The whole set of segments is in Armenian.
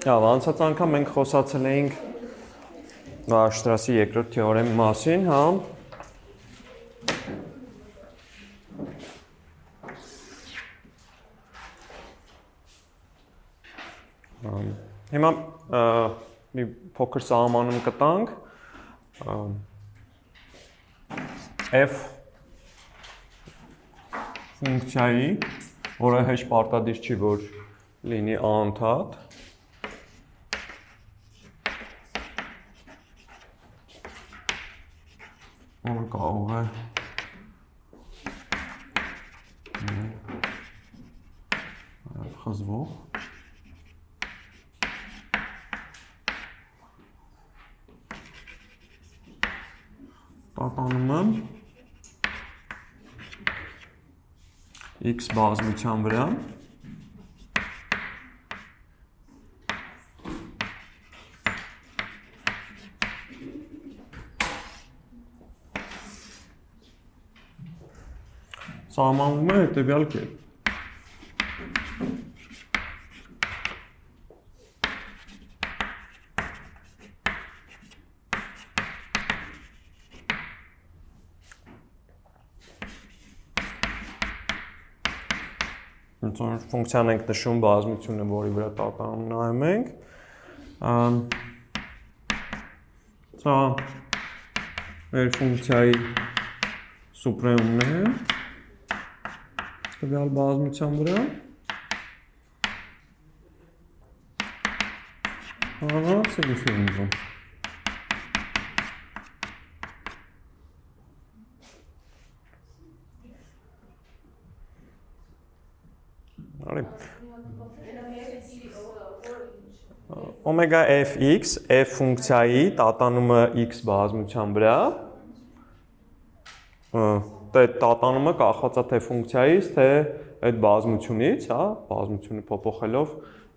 Լավ, անցած անգամ մենք խոսացել էինք Weierstrass-ի երկրորդ թեորեմի մասին, հա։ Հիմա մի փոքր սահմանում կտանք f ֆունկցիայի, որը հեշտ պարտադիր չի, որ լինի անընդհատ, որը կարող է խզվող պատանումը x բազմության վրա սահմանվում է հետևյալ կերպ։ Ֆունկցիան ենք նշում բազմությունը, որի վրա տատանում նայում ենք։ Սա մեր ֆունկցիայի սուպրեմումն է տվյալ բազմության վրա։ Հանած ինֆինիտում։ Օմեգա fx, f ֆունկցիայի տատանումը x բազմության վրա, տատանումը կախված է թե ֆունկցիայից, թե այդ բազմությունից, հա, բազմությունը փոփոխելով,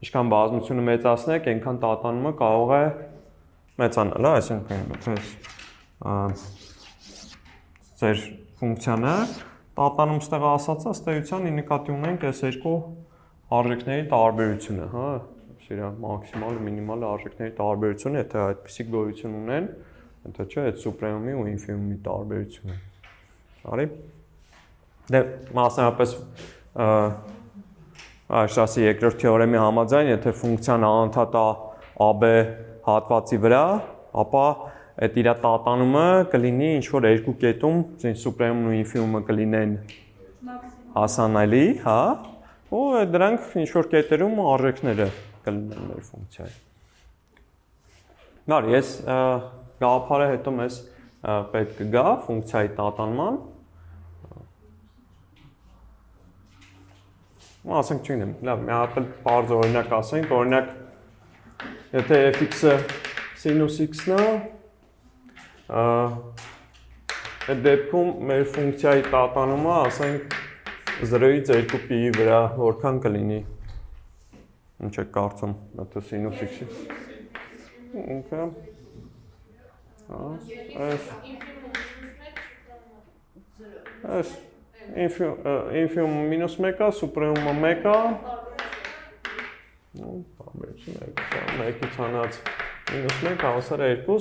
ինչքան բազմությունը մեծացնեք, այնքան տատանումը կարող է մեծանալ, հա, այսինքն ձեր ֆունկցիանը տատանում ստեղ ասածա, ըստ էության նկատի ունենք այս երկու արժեքների տարբերությունը, հա, սրա մաքսիմալ, մինիմալ արժեքների տարբերությունը, եթե այդպիսի գոյություն ունեն, եթե չէ, այդ սուպրեմումի ու ինֆիմումի տարբերությունը։ Արի։ Դե մասնավորապես Weierstrass-ի երկրորդ թեորեմի համաձայն, եթե ֆունկցիան անընդհատ է AB հատվածի վրա, ապա այդ իր տատանումը կլինի ինչ որ երկու կետում, սուպրեմումն ու ինֆիմումը կլինեն հասանելի, հա, ու դրանք ինչ որ կետերում արժեքները կլինեն մեր ֆունկցիայի։ Նար, ես գաղափարը հետո մեզ պետք կգա ֆունկցիայի տատանման։ Ասենք չունեմ, լավ, մի հատ էլ պարզ օրինակ ասենք, օրինակ, եթե fx-ը սինուս x-ն է, այդ դեպքում մեր ֆունկցիայի տատանումը, ասենք, 0-ից 2π-ի վրա որքան կլինի։ Ինչ եք կարծում, եթե սինուս x-ի։ Այս ինֆիմումը մինուս 1 է, սուպրեմումը 1 է, մեկից հանած մինուս 1, հավասար 2,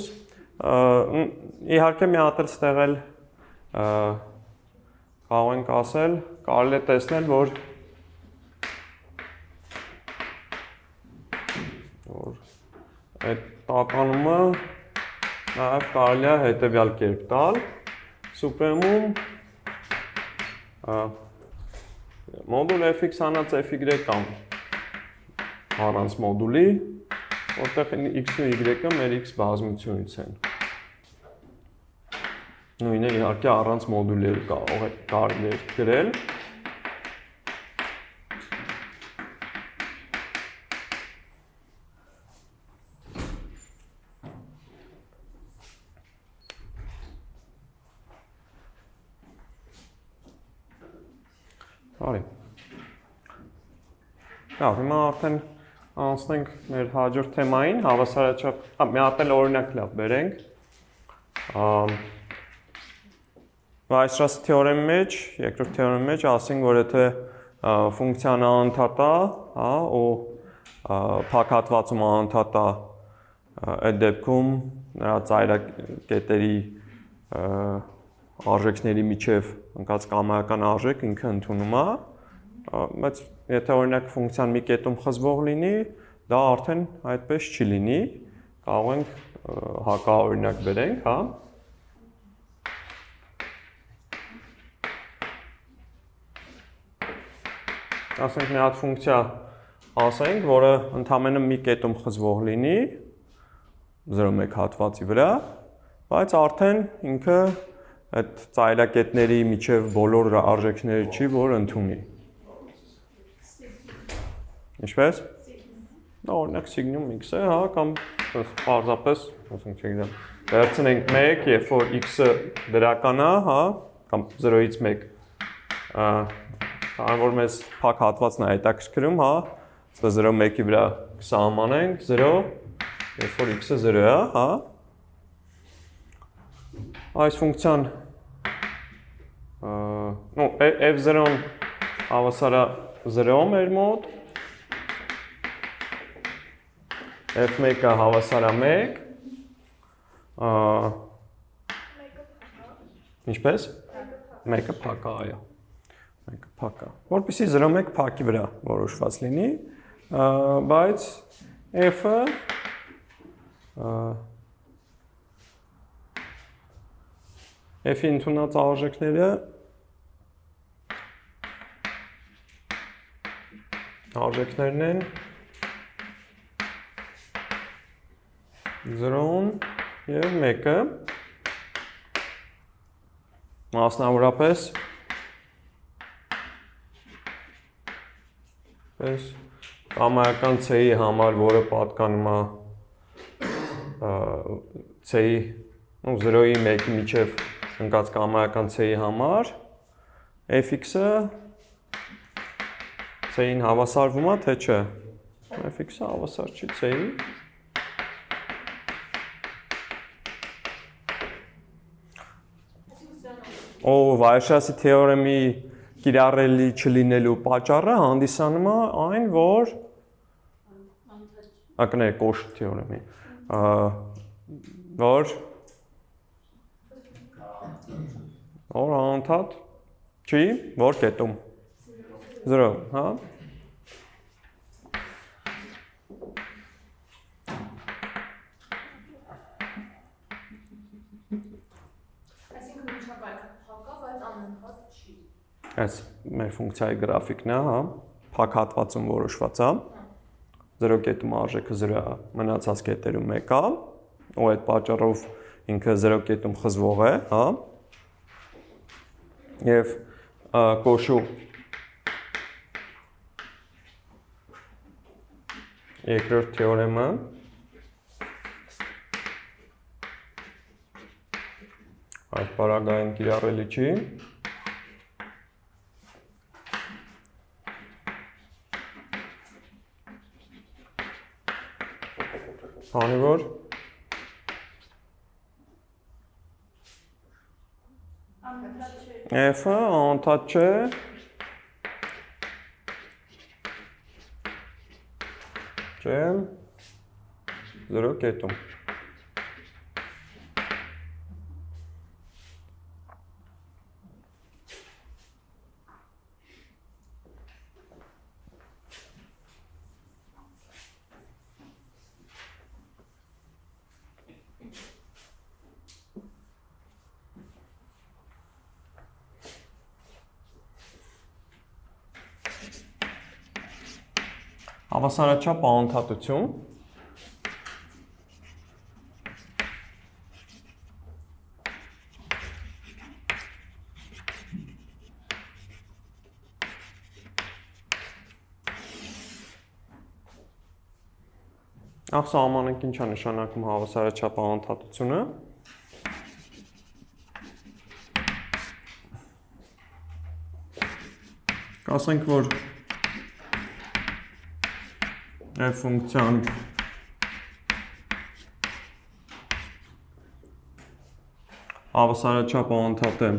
իհարկե մի հատ էլ ստեղել կարող ենք ասել, կարելի է տեսնել, որ այդ տատանումը նաև կարելի է հետևյալ կերպ տալ, սուպրեմում մոդուլ fx հանած fy կամ առանց մոդուլի, որտեղ x-ն ու y-ը մեր x բազմությունից են։ Նույնը իհարկե առանց մոդուլի կարելի է գրել։ Արի։ Լավ, հիմա արդեն անցնենք մեր հաջորդ թեմային, հավասարաչափ, մի հատ էլ օրինակ լավ բերենք։ Weierstrass թեորեմի մեջ, երկրորդ թեորեմի մեջ ասենք, որ եթե ֆունկցիան անընդհատ է, հա, ու փակատվածում անընդհատ է այդ դեպքում նրա ծայրակետերի արժեքների միջև ընկած կամայական արժեք ինքը ընդունում է, բայց եթե օրինակ ֆունկցիան մի կետում խզվող լինի, դա արդեն այդպես չի լինի, կարող ենք հակաօրինակ բերենք, հա։ Ասենք մի հատ ֆունկցիա ասենք, որը ընդամենը մի կետում խզվող լինի 0,1 հատվածի վրա, բայց արդեն ինքը այդ ծայրակետների միջև բոլոր արժեքները չի, որ ընդունի։ Ինչպես։ Դա օրինակ սիգնում x-ը, հա, կամ պարզապես, ասենք չգիտեմ, վերցնենք 1, երբ որ x-ը դրական է, հա, կամ 0-ից 1, քանի որ մեզ փակ հատվածն է հետաքրքրում, հա, 0,1-ի վրա կսահմանենք 0, երբ որ x-ը 0 է, հա։ Այս ֆունկցիան f0-ն հավասար է 0 մեր մոտ, f1-ը հավասար է 1, ինչպես? 1-ը փակ է, այո, 1-ը փակ է, որպեսզի 0,1 փակի վրա որոշված լինի, բայց f-ը f-ի ընդունած արժեքները արժեքներն են 0-ն և 1-ը, մասնավորապես կամայական c-ի համար, որը պատկանում է c-ի 0-ի 1-ի միջև ընկած կամայական c-ի համար, fx-ը c-ին հավասարվում է, թե չէ, fx-ը հավասար չի c-ի, Վայրշասի թեորեմի կիրառելի չլինելու պատճառը հանդիսանում է այն, որ Կոշի թեորեմի, որ անընդհատ չի, որ կետում 0, հա։ Այս մեր ֆունկցիայի գրաֆիկն է, հա, փակ հատվածում որոշված է, 0 կետում արժեքը 0 է, մնացած կետերում 1 է, ու այդ պատճառով ինքը 0 կետում խզվող է, հա, և Կոշու երկրորդ թեորեմը այդ պարագային կիրառելի չի, քանի որ f-ը անընդհատ չէ, չէ 0 կետում։ Հավասարաչափ անընդհատություն Սահմանենք ինչ է նշանակում հավասարաչափ անընդհատությունը։ Կասենք, որ f ֆունկցիան հավասարաչափ անընդհատ է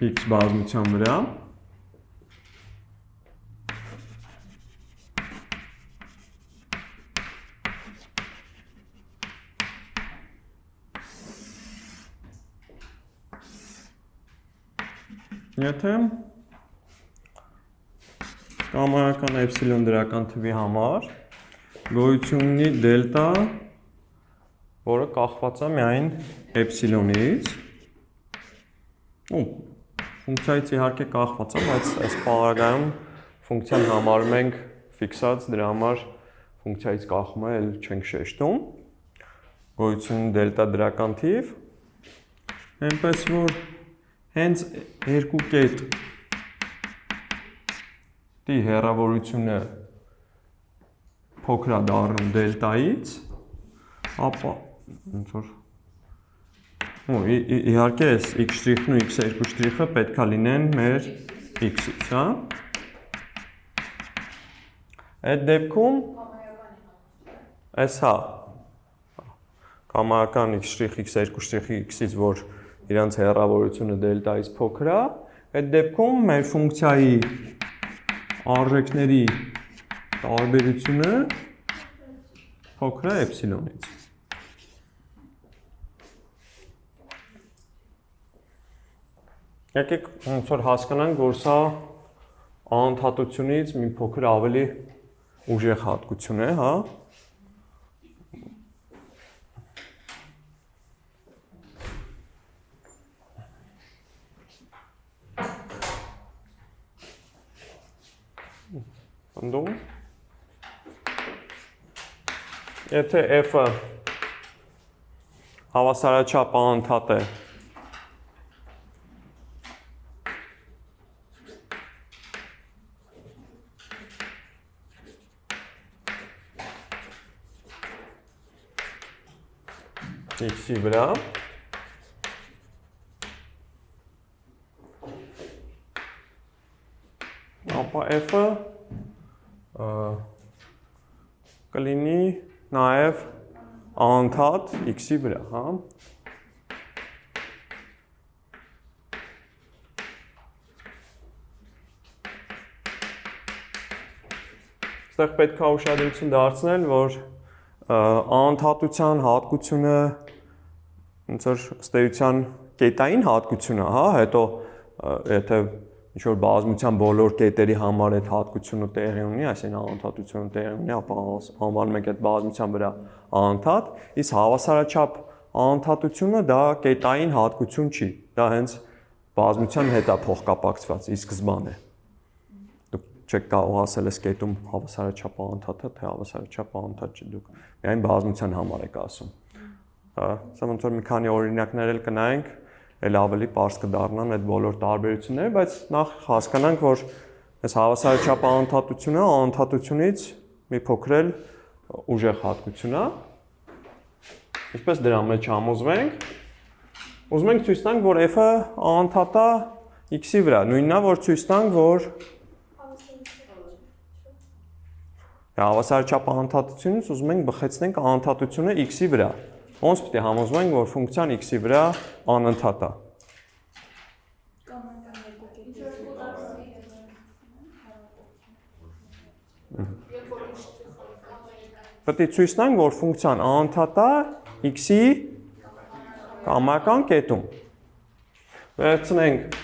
x բազմության վրա եթե կամայական էպսիլոն դրական թվի համար գոյություն ունի դելտա, որը կախված է միայն էպսիլոնից, ու ֆունկցիայից իհարկե կախված է, բայց այս պարագայում ֆունկցիան համարում ենք ֆիքսած, դրա համար ֆունկցիայից կախում է, էլ չենք շեշտում, գոյություն ունի դելտա դրական թիվ, այնպես որ հենց երկու կետ դի հեռավորությունը փոքր է դառնում դելտայից, ապա ոնց որ իհարկե այս x'-ն ու x2'ը պետք է լինեն մեր x-ից, հա։ Այդ դեպքում այս հա կամայական x', x2', x-ից, որ իրանց հեռավորությունը դելտայից փոքր է, այդ դեպքում մեր ֆունկցիայի արժեքների տարբերությունը փոքր է էպսիլոնից։ Եկեք ոնց որ հասկանանք, որ սա անընդհատությունից մի փոքր ավելի ուժեղ հատկություն է, հա։ Անդում։ Եթե f-ը հավասարաչափ անընդհատ է x-ի վրա, ապա f-ը կլինի նաև անընդհատ x-ի վրա, հա։ Այստեղ պետք է ուշադրություն դարձնել, որ անընդհատության հատկությունը ոնց որ ըստ էության կետային հատկությունը, հա, հետո եթե ինչ որ բազմության բոլոր կետերի համար այդ հատկությունը տեղի ունի, այսինքն անընդհատությունը տեղի ունի, ապա անվանում ենք այդ բազմության վրա անընդհատ, իսկ հավասարաչափ անընդհատությունը դա կետային հատկություն չի, դա հենց բազմության հետ է փոխկապակցված, ի սկզբանե։ Դուք չեք կարող ասել այս կետում հավասարաչափ անընդհատ է, թե հավասարաչափ անընդհատ չի, դուք միայն բազմության համար եք ասում։ Սա ոնց որ մի քանի օրինակներ էլ կնայենք, էլ ավելի պարզ կդառնան այդ բոլոր տարբերությունները, բայց նախ հասկանանք, որ այս հավասարաչափ անընդհատությունը անընդհատությունից մի փոքր էլ ուժեղ հատկություն է։ Ինչպես դրա մեջ համոզվենք։ Ուզում ենք ցույց տանք, որ f-ը անընդհատ է x-ի վրա, նույնն է, որ ցույց տանք, որ հավասարաչափ անընդհատությունից ուզում ենք բխեցնենք անընդհատությունը x-ի վրա։ Ոնց պետք է համոզվենք, որ ֆունկցիան x-ի վրա անընդհատ է։ Պետք է ցույց տանք, որ ֆունկցիան անընդհատ է x-ի կամայական կետում։ Վերցնենք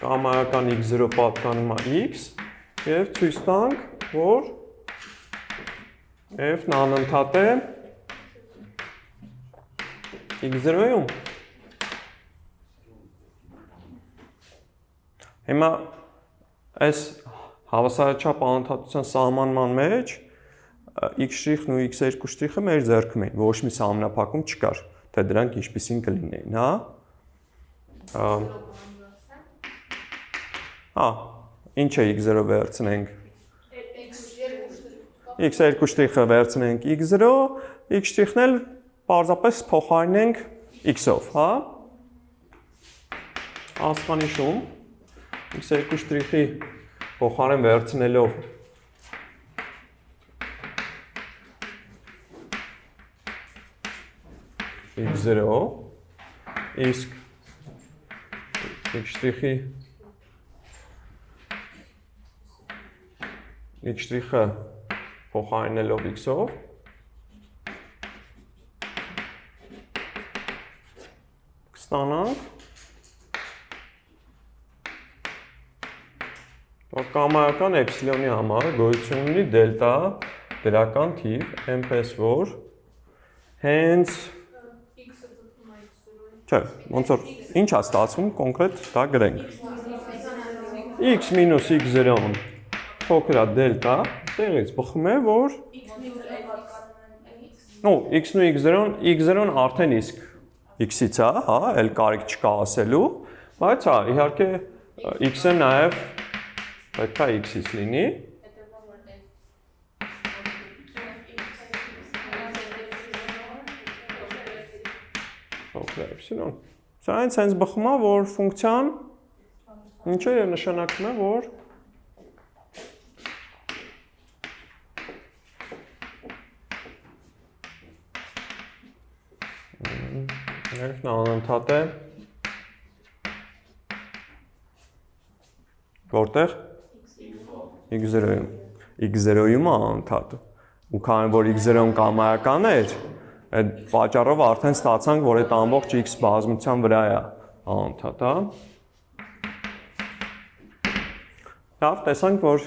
կամայական x0 պատկանում է x եւ ցույց տանք, որ f-ն անընդհատ է x0-ում։ Հիմա այս հավասարաչափ անընդհատության սահմանման մեջ x' ու x2'ը մեր ձեռքում էին, ոչ մի սահմանափակում չկար, թե դրանք ինչպիսին կլինեին, հա։ Հա, ինչ է x0 վերցնենք։ x2'ը վերցնենք x0, x'-ն էլ պարզապես փոխարինենք x-ով, հա։ Աստղանիշում x2'ի փոխարեն վերցնելով x0, իսկ x-ը փոխարինելով x-ով կստանանք որ կամայական էպսիլոնի համար գոյություն ունի դելտա դրական թիվ m-պես որ հենց չէ, ոնց որ ինչ է ստացվում կոնկրետ դա գրենք x մինուս x0 փոքր է դելտա տեղից բխում է որ x-ն ու x0-ն արդեն իսկ x-ից է, հա, էլ կարիք չկա ասելու, բայց հա, իհարկե x-ը նաև պետք է x-ից լինի Էպսիլոն։ Սա հենց բխում է, որ ֆունկցիան ինչ է և նշանակում է, որ նա անընդհատ է որտեղ x0-ում x0-ում է անընդհատ ու քանի որ x0-ն կամայական էր այդ պատճառով արդեն ստացանք, որ այդ ամբողջ x բազմության վրա է անընդհատ, հա։ Լավ, տեսանք, որ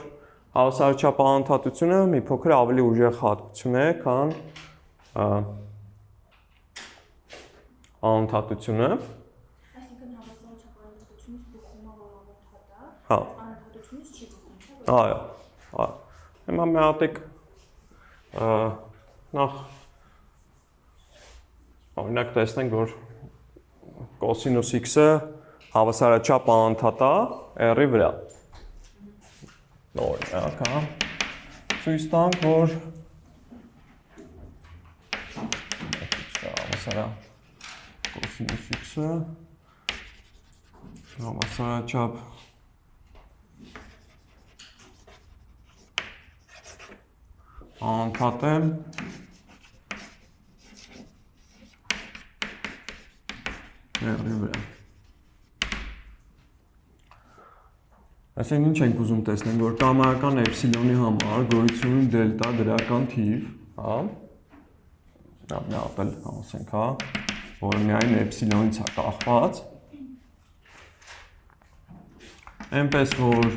հավասարաչափ անընդհատությունը մի փոքր ավելի ուժեղ հատկություն է, քան անընդհատությունը։ Այսինքն հավասարաչափ անընդհատությունից բխում է, որ անընդհատ է, հա։ անընդհատությունից չի բխում, չէ՞։ Այո, այո։ Հիմա մի հատիկ նախ օրինակ տեսնենք, որ կոսինուս x-ը հավասարաչափ անընդհատ է r-ի վրա։ Օրինակ, հա։ Ցույց տանք, որ կոսինուս x-ը հավասարաչափ անընդհատ է r-ի վրա։ Այսինքն ինչ ենք ուզում տեսնենք, որ կամայական էպսիլոնի համար գոյություն ունի դելտա դրական թիվ, հա։ Դա մի հատ էլ ասենք, հա, որը միայն էպսիլոնից է կախված։ Այնպես որ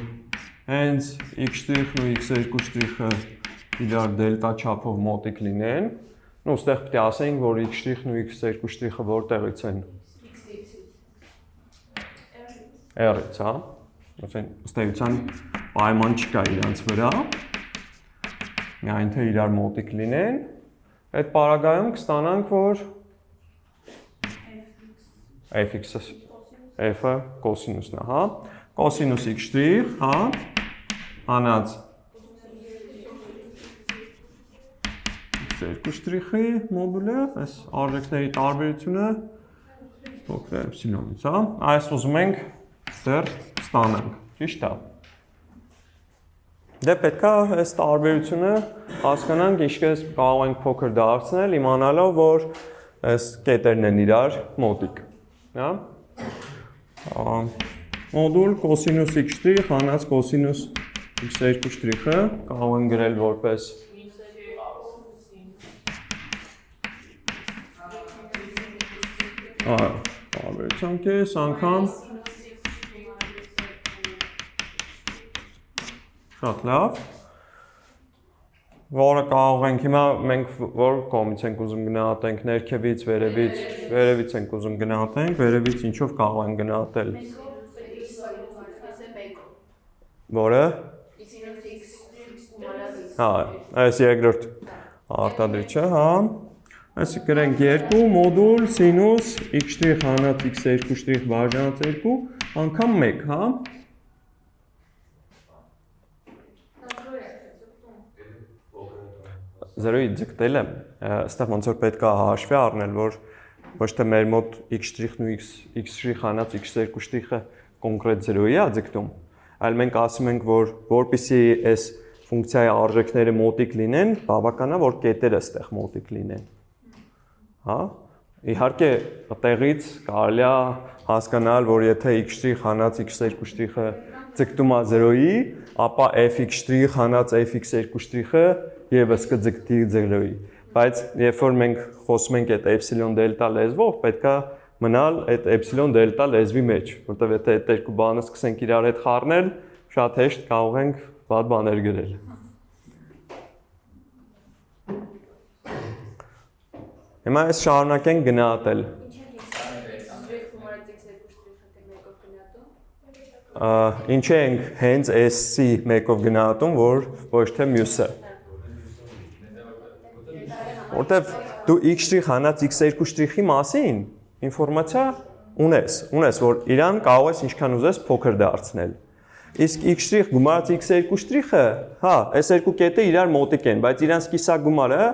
հենց x' ու x2' իրար դելտա չափով մոտիկ լինեն, ու ստեղ պետք է ասենք, որ x' ու x2' որտեղից են։ R-ից, հա։ Ըստ էության պայման չկա իրանց վրա, միայն թե իրար մոտիկ լինեն, այդ պարագայում կստանանք, որ f-ը կոսինուսն է, հա, կոսինուս x', հա, հանած x2'-ի մոդուլը, այս արժեքների տարբերությունը փոքր էպսիլոնից, հա, այս ուզում ենք դեռ ստանանք, ճիշտ է։ Դե պետք է այս տարբերությունը հասկանանք, ինչպես կարող ենք փոքր դարձնել, իմանալով, որ այս կետերն են իրար մոտիկ, հա։ Մոդուլ կոսինուս x' հանած կոսինուս x2' կարող են գրել որպես տարբերության կես անգամ շատ լավ, որը կարող ենք հիմա մենք որ կողմից ենք ուզում գնահատենք, ներքևից, վերևից ենք ուզում գնահատենք, վերևից ինչով կարող ենք գնահատել։ Որը։ Հա, այս երկրորդ արտադրիչը, հա։ Այս գրենք 2 մոդուլ սինուս x' հանած x2' բաժանած 2 անգամ 1, հա։ Զրոյի ձգտել եմ, ստեղ ոնց որ պետք է հաշվի առնել, որ ոչ թե մեր մոտ x' ու x' հանած x2'ը կոնկրետ զրոյի է ձգտում, այլ մենք ասում ենք, որ որպեսզի այս ֆունկցիայի արժեքները մոտիկ լինեն, բավական է, որ կետերը ստեղ մոտիկ լինեն։ Հա, Իհարկե, այդտեղից կարելի է հասկանալ, որ եթե x' հանած x2' ձգտում է 0-ի, ապա fx' հանած fx2' եւս կձգտի 0-ի։ Բայց երբ որ մենք խոսում ենք այդ էպսիլոն դելտա լեզվով, պետքա մնալ այդ էպսիլոն դելտա լեզվի մեջ, որտեղ եթե այդ երկու բանը սկսենք իրար հետ խառնել, շատ հեշտ կարող ենք վատ բաներ գրել։ Հիմա այս շարունակենք գնահատել։ Ինչ ենք հենց S-ի մեկով գնահատում, որ ոչ թե մյուսը։ Որտեվ դու x' հանած x2'ի մասին ինֆորմացիա ունես, որ իրան կարող ես ինչքան ուզես փոքր դարձնել։ Իսկ x' գումարած x2'ը, հա, այս երկու կետը իրար մոտիկ են, բայց իրանց կիսագումարը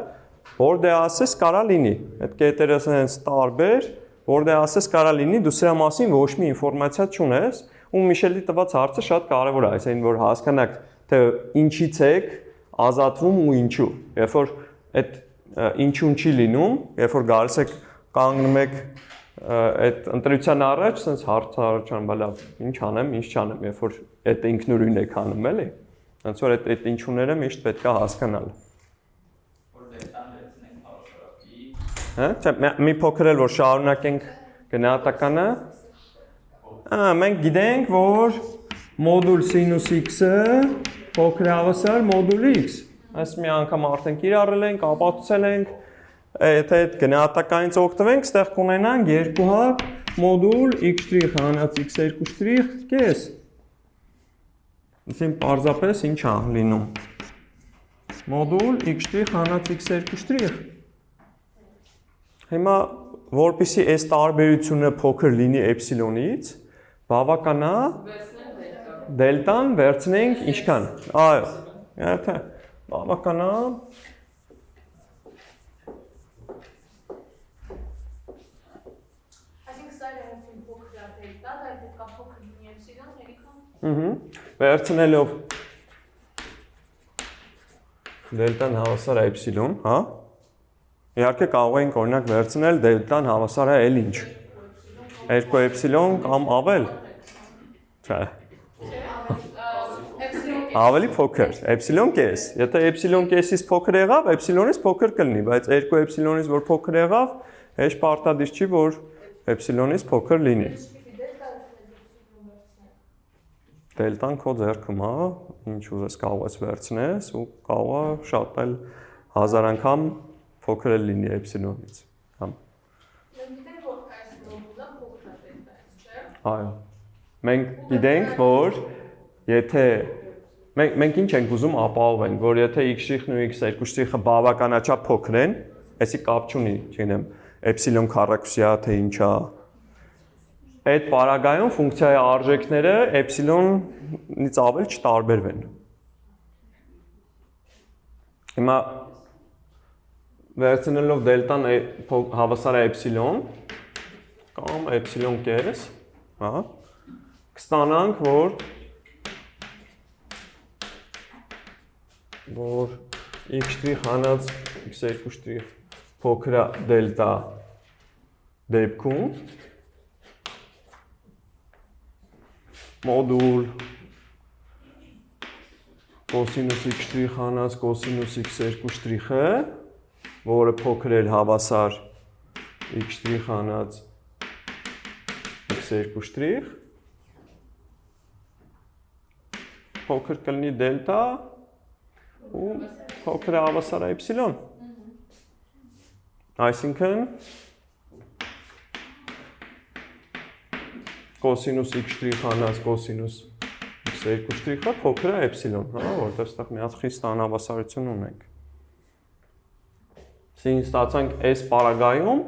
որ դե ասես կարա լինի, այդ կետերը հենց տարբեր, որ դե ասես կարա լինի, դու սրա մասին ոչ մի ինֆորմացիա չունես, ու Միշելի տված հարցը շատ կարևոր է, այսինքն որ հասկանաք, թե ինչից եք ազատվում ու ինչու։ Երբ որ այդ ինչուն չի լինում, երբ որ գալիս եք կանգնում եք այդ ընտրության առաջ, sense հարց առաջանում, լավ, ինչ անեմ, ինչ չանեմ, երբ որ այդ ինքնուրույն եք անում, էլի։ Հենց որ այդ ինչուները միշտ պետք է հասկանալ։ Հա, մի փոքր էլ որ շարունակենք գնահատականը, մենք գիտենք, որ մոդուլ սինուս x-ը փոքր հավասար մոդուլ x։ Այս մի անգամ արդեն կիրառել ենք, ապացուցել ենք, եթե այդ գնահատականից օգտվենք, ստեղ կունենանք երկու հատ մոդուլ x' հանած x2' կես։ Այսինքն պարզապես ինչ է լինում։ Մոդուլ x' հանած x2'։ Հիմա որպեսզի այս տարբերությունը փոքր լինի էպսիլոնից, բավական է դելտան վերցնենք ինչքան։ Այո, եթե բավական է վերցնելով դելտան հավասար է էպսիլոն, հա։ Իհարկե կարող ենք օրինակ վերցնել դելտան հավասար է էլ ինչ։ 2 էպսիլոն կամ ավել։ Չէ։ Ավելի փոքր, էպսիլոն կես։ Եթե էպսիլոն կեսից փոքր եղավ, էպսիլոնից փոքր կլինի, բայց 2 էպսիլոնից որ փոքր եղավ, հեշտ պարտադիր չի, որ էպսիլոնից փոքր լինի։ Դելտան քո ձեռքում է, ինչ ուզես կարող ես վերցնես ու կարող է շատ էլ 1000 անգամ փոքր էլ լինի էպսիլոնից։ Այո։ Մենք գիտենք, որ եթե մենք ինչ ենք ուզում ապահովենք, որ եթե x' ու x2' բավականաչափ փոքր են, այսի կապ չունի, չգիտեմ, էպսիլոն քառակուսիա թե ինչա։ Այդ պարագայում ֆունկցիայի արժեքները էպսիլոնից ավել չտարբերվեն։ Հիմա վերցնելով դելտան հավասար է էպսիլոն կամ էպսիլոն կես, հա, կստանանք, որ x' հանած x2' փոքր է դելտա դեպքում մոդուլ կոսինուս x' հանած կոսինուս x2'-ը, որը փոքր էր հավասար x' հանած x2', փոքր կլինի դելտա ու փոքր հավասար է էպսիլոն։ Այսինքն կոսինուս x' հանած կոսինուս x2'-ը փոքր է էպսիլոն, հա, որտեղ ստեղ մի հատ խիստ անհավասարություն ունենք։ Այսինքն ստացանք այս պարագայում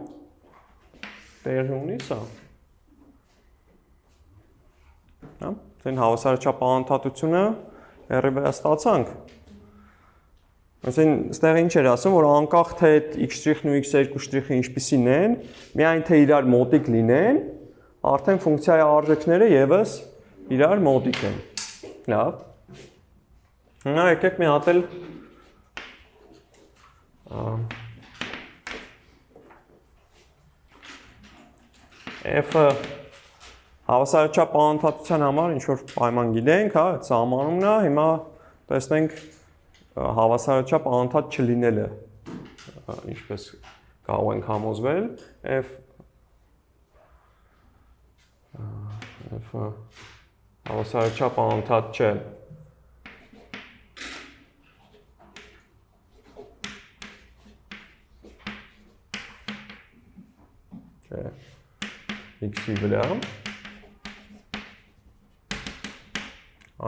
տեղի ունի սա։ Հա, այսինքն հավասարաչափ անընդհատությունը հեռի վրա ստացանք։ Այսինքն ստեղ ինչ էր ասում, որ անկախ թե այդ x' ու x2'ը ինչպիսին են, միայն թե իրար մոտիկ լինեն, արդեն ֆունկցիայի արժեքները եւս իրար մոտիկ են։ Լավ։ Հիմա եկեք մի հատ էլ F-ը հավասարաչափ անընդհատության համար ինչ որ պայման գիտենք, հա, այդ սահմանումն է, հիմա տեսնենք հավասարաչափ անընդհատ չլինելը ինչպես կարող ենք համոզվել, F-ը հավասարաչափ անընդհատ չէ։ X-ի վրա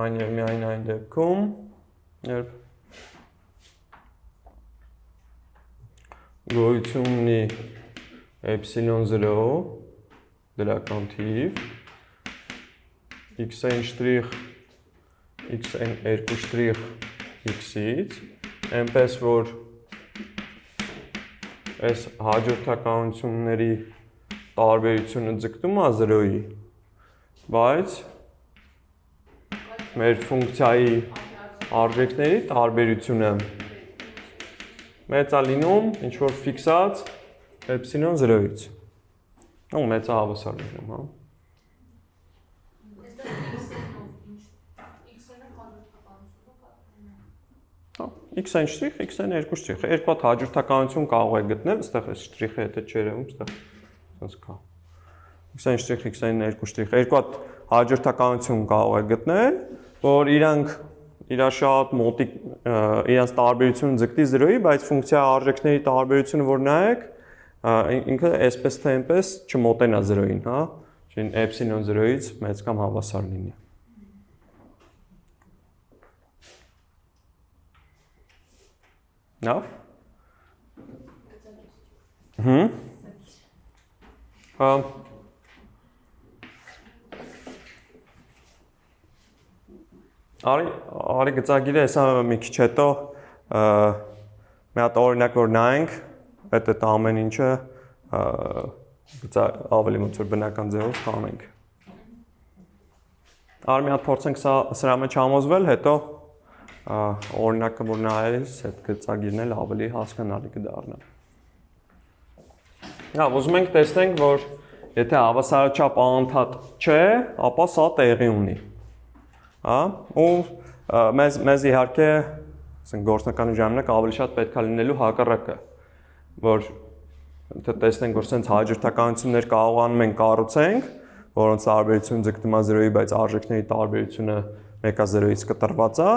այն եւ միայն այն դեպքում, երբ գոյություն ունի էպսիլոն 0 դրական թիվ xn շտրիխ xn 2 շտրիխ x-ից, այնպես որ այս հաջորդականությունների տարբերությունը ձգտում է 0-ի, բայց մեր ֆունկցիայի արժեքների տարբերությունը մեծ է լինում ինչ որ ֆիքսած էպսիլոն 0-ից։ Ու մեծ է հավասար լինում, հա։ X-n շտրիխ, x-n 2 շտրիխ։ Երկու հատ հաջորդականություն կարող եք գտնել, այստեղ այս շտրիխը հետը չերևում, այստեղ sense կա։ X-n շտրիխ, x-n 2 շտրիխ։ Երկու հատ հաջորդականություն կարող եք գտնել, որ իրանք իրար շատ մոտիկ իրանց տարբերությունը ձգտի 0-ի, բայց ֆունկցիա արժեքների տարբերությունը որ նայեք, ինքը այսպես թե այնպես չմոտենա 0-ին, հա։ Czyli էպսիլոն 0-ից մեծ կամ հավասար լինի։ Լավ։ Արի գծագիրը հեսա մի քիչ հետո մի հատ օրինակ որ նայենք, այդ ամեն ինչը ավելի ոնց որ բնական ձևով կանենք։ Արի մի հատ փորձենք սրա մեջ համոզվել, հետո օրինակը որ նայես, այդ գծագիրն էլ ավելի հասկանալի կդառնա։ Լավ, ուզում ենք տեսնենք, որ եթե հավասարաչափ անընդհատ չէ, ապա սա տեղի ունի։ Հա, ու մեզ իհարկե, ասենք գործնականի ժամանակ ավելի շատ պետք է լինելու հակառակը, որ տեսնենք, որ սենց հաջորդականություններ կարողանում ենք կառուցենք, որոնց տարբերությունը ձգտում է 0-ի, բայց արժեքների տարբերությունը 1-0-ից կտրված է,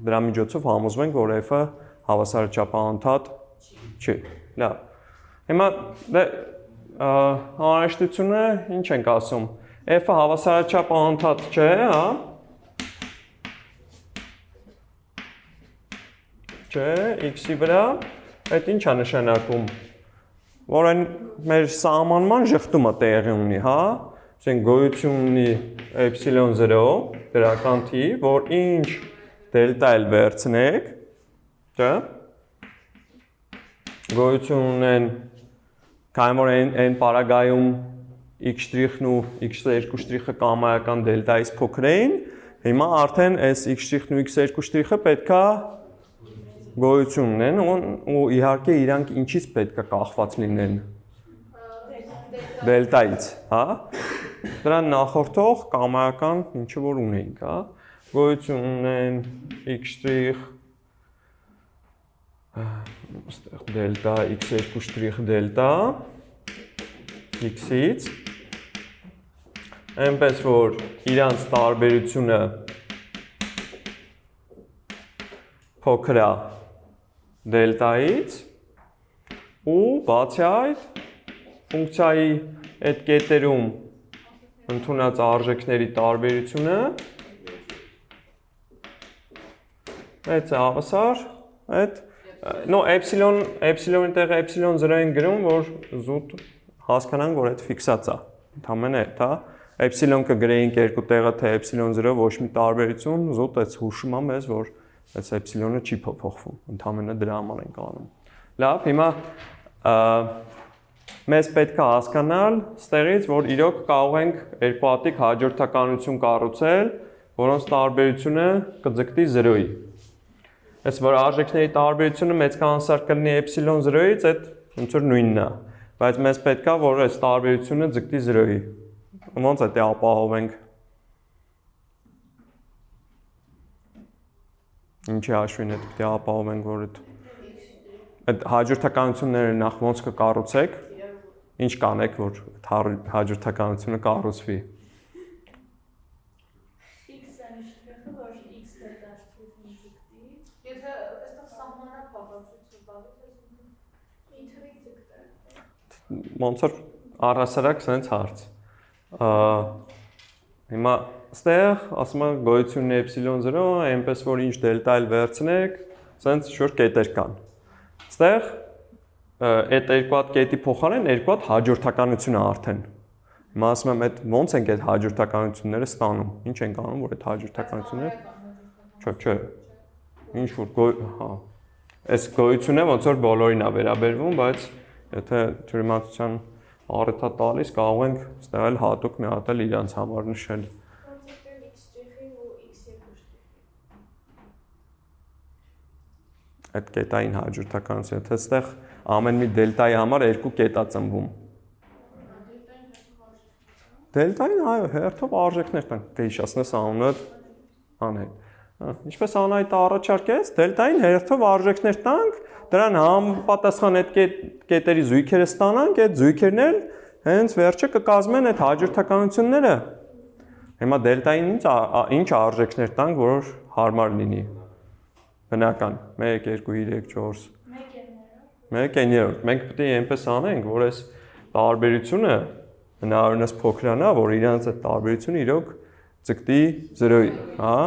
դրա միջոցով համոզվենք, որ f-ը հավասարաչափ անընդհատ չի։ Լավ։ Հիմա անհրաժեշտությունը ինչ ենք ասում։ F-ը հավասարաչափ անընդհատ չէ, հա։ Չէ, x-ի վրա, այդ ինչ է նշանակում։ Որ այն մեր սահմանման ժխտումը տեղի ունի, հա։ Ասենք գոյություն ունի էպսիլոն 0 դրական թիվ, որ ինչ դելտա էլ վերցնեք, չէ։ Գոյություն ունեն քանի որ այն պարագայում x' ու x2' կամայական դելտայից փոքր էին, հիմա արդեն այս x' ու x2' պետքա գոյություն ունեն ու իհարկե իրանք ինչից պետք է կախված լինեն դելտայից, հա։ Դրան նախորդող կամայական ինչը որ ունենք, հա։ Գոյություն ունեն x' դելտա x2' դելտա x-ից այնպես որ իրանց տարբերությունը փոքր է դելտայից ու բացի այդ ֆունկցիայի այդ կետերում ընդունած արժեքների տարբերությունը մեծ է հավասար այդ նո էպսիլոնի տեղը էպսիլոն 0 են գրում, որ զուտ հասկանանք, որ այդ ֆիքսած է, ընդամենը այդ, հա, էպսիլոն կգրեինք երկու տեղը, թե էպսիլոն 0 ոչ մի տարբերություն, զուտ այդ հուշում է մեզ, որ այս էպսիլոնը չի փոփոխվում, ընդամենը դրա համար ենք անում։ Լավ, հիմա մեզ պետք է հասկանալ ստեղից, որ իրոք կարող ենք երկուհատիկ հաջորդականություն կառուցել, որոնց տարբերությունը կձգտի 0-ի։ Այս որ արժեքների տարբերությունը մեծ կանսար կլինի էպսիլոն 0-ից, այդ ոնց որ նույնն է։ Բայց մեզ պետք է որ այս տարբերությունը ձգտի 0-ի։ Ոնց է դա ապահովենք։ Ինչի հաշվին է պետք է ապահովենք որ այդ հաջորդականությունները նախ ոնց կկառուցեք, ինչ կանեք որ հաջորդականությունը կառուցվի։ Ոնց որ առհասարակ sense հարց։ Հիմա ստեղ ասում եմ գոյությունն է ε0, այնպես որ ինչ դելտա էլ վերցնեք, sense շուտ կետեր կան։ Ստեղ այդ երկու հատ կետի փոխարեն երկու հատ հաջորդականություն է արդեն։ Հիմա ասում եմ այդ ոնց ենք այդ հաջորդականությունները ստանում։ Ինչ ենք անում որ այդ հաջորդականությունները Չէ։ Ինչ որ հա այս գոյությունը ոնց որ բոլորին է վերաբերվում, բայց եթե թյուրիմացության առիթա տալիս կարող ենք ստեղ էլ հատուկ մի հատ էլ իրանց համար նշել։ Այդ կետային հաջորդականությունը, թե ստեղ ամեն մի դելտայի համար երկու կետ է ծնվում։ Դելտային այո, հերթով արժեքներ տանք, դե հիշացնես անունը անհետ։ Ինչպես Անահիտը առաջարկեց, դելտային հերթով արժեքներ տանք, դրան համապատասխան այդ կետերի զույգերը ստանանք, այդ զույգերն էլ հենց վերջը կկազմեն այդ հաջորդականությունները։ Հիմա դելտային ինչ արժեքներ տանք, որ հարմար լինի։ Բնական 1 2 3 4 1/3։ Մենք պետք է այնպես անենք, որ այս տարբերությունը հնարավորինս փոքրանա, որ իրանց այդ տարբերությունը իրոք ձգտի 0-ի, հա։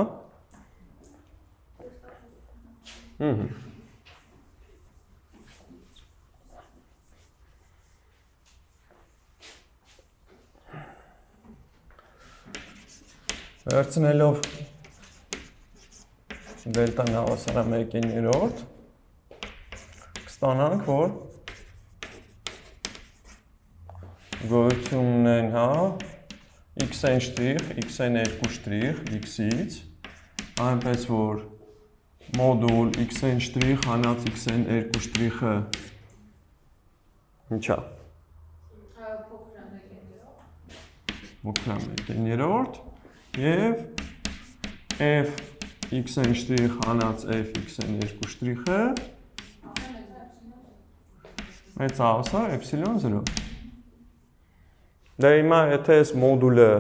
Վերցնելով դելտան հավասար է 1/3 կստանանք, որ գոյությունն են, հա, x-n շտրիխ, x-n 2 շտրիխ, x-ից, այնպես որ մոդուլ x-n շտրիխ հանած x-n 2 շտրիխը ինչա։ Փոքրան 1/3 և f x-n շտրիխ հանած f x-n 2 շտրիխը մեծ հավասար ε0։ Դե հիմա եթե այս մոդուլը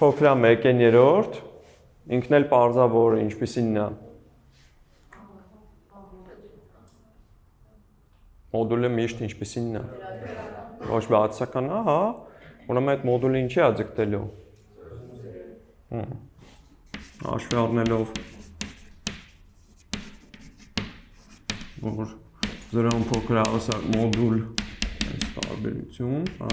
փոքրա 1/3, ինքն էլ պարզավոր է ինչպիսին նա։ Մոդուլը միշտ ինչպիսին նա։ Ոչ բացական է, հա, ուրեմն այդ մոդուլը ինչի է ձգտելու։ Հաշվի առնելով որ 0-ն փոքր հավասար մոդուլ այս տարբերություն, հա։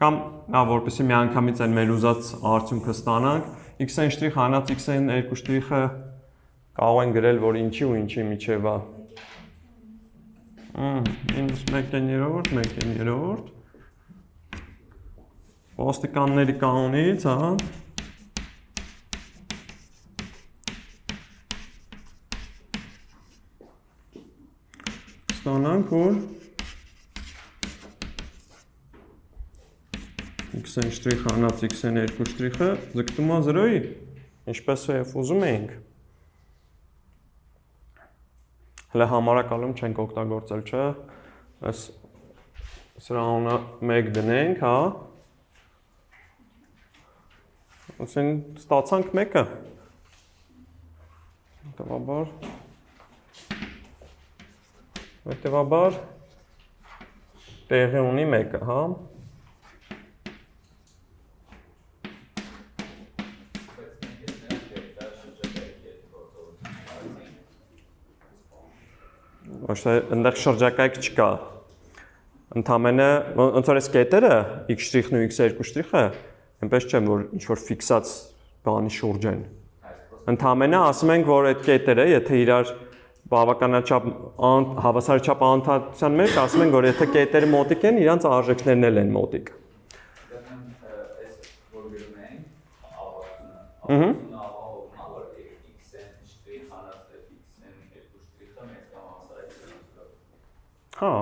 Կամ նա որպեսզի միանգամից այն մեր ուզած արդյունքը ստանանք, x-n շտրիխ հանած x-n 2 շտրիխը կարող են գրել, որ ինչի ու ինչի միջև է։ Մինուս 1/3, 1/3 ոստիկանների կանոնից, հա։ Ստանանք, որ x-n շտրիխ հանած x-n 2 շտրիխը ձգտում է 0-ի, ինչպես և ուզում էինք։ Հələ համարակալում չենք օգտագործել, չէ, այս սրա անունը 1 դնենք, հա։ Ուսին ստացանք 1-ը։ Հետևաբար տեղի ունի 1-ը, հա։ Ոչ թե այնտեղ շրջակայք չկա։ Ընդամենը ոնց որ այս կետերը x շտրիխն ու x2 շտրիխը այնպես չեմ որ ինչ որ ֆիքսած բանի շուրջ են։ Ընդամենը ասում ենք որ այդ կետերը եթե իրար բավականաչափ հավասարաչափ անընդհատության մեջ ասում ենք որ եթե կետերը մոտիկ են իրանց արժեքներն էլ են մոտիկ։ Հա։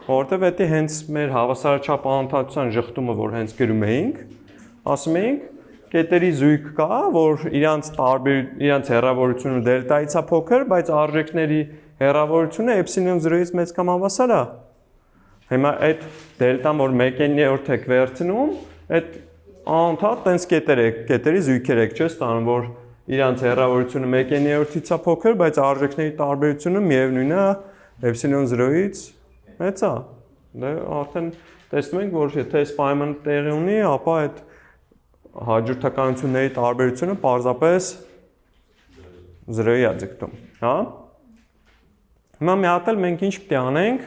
Որտեվ դա հենց մեր հավասարաչափ անընդհատության շղթումը, որ հենց գրում էինք, ասում էինք, կետերի զույգ կա, որ իրանց հեռավորությունը դելտայից է փոքր, բայց արժեքների հեռավորությունը էպսիլոն 0-ից մեծ կամ հավասար է։ Հիմա այդ դելտան, որ 1/9 եք վերցնում, այդ անընդհատ տենց կետերի զույգեր եք, չէ՞, ստանում, որ իրանց հեռավորությունը 1/9-ից է փոքր, բայց արժեքների տարբերությունը միևնույնն է, էպսիլոն 0-ից մեծ է։ Դե արդեն տեսնում ենք, որ եթե այս պայմանը տեղի ունի, ապա այդ հաջորդականությունների տարբերությունը պարզապես 0-ի է ձգտում, հա։ Հիմա մի հատ էլ մենք ինչ պետք է անենք։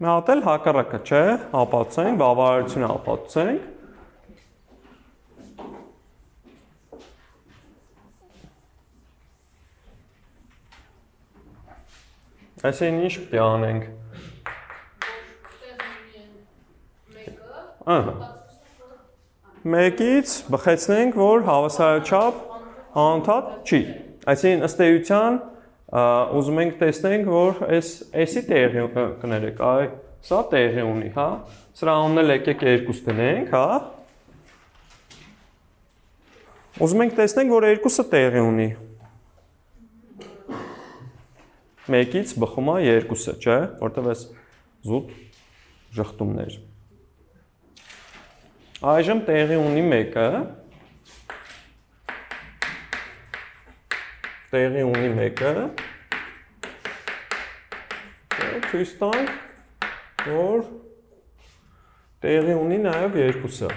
Մի հատ էլ հակառակը, չէ, ապացուցենք, բավարարությունը ապացուցենք։ Այսինքն ինչ պետք է անենք։ Մեկից բխեցնենք, որ հավասարաչափ անընդհատ չի։ Այսինքն ըստ էության ուզում ենք տեսնենք, որ էսի տեղի կներեք, այ սա տեղի ունի, հա։ Սրա անունը եկեք 2 դնենք, հա։ Ուզում ենք տեսնենք, որ 2-ը տեղի ունի։ Մեկից բխում է 2-ը, չէ, որտեղ էս զուտ շղթումներ։ Այժմ տեղի ունի 1-ը։ Տեղի ունի 1-ը։ Ցույց տանք, որ տեղի ունի նաև 2-ը։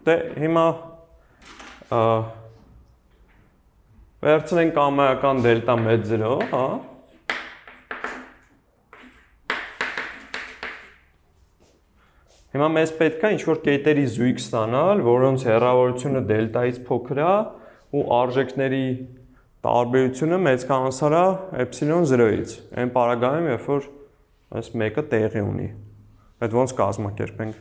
Դե հիմա վերցնենք կամայական դելտա մեծ 0, հա։ Հիմա մեզ պետք է ինչ-որ կետերի զույգ ստանալ, որոնց հեռավորությունը դելտայից փոքր է ու արժեքների տարբերությունը մեծ կամ հավասար է էպսիլոն 0-ից։ Այն պարագայում, երբ որ այս մեկը տեղի ունի։ Այդ ոնց կազմակերպենք։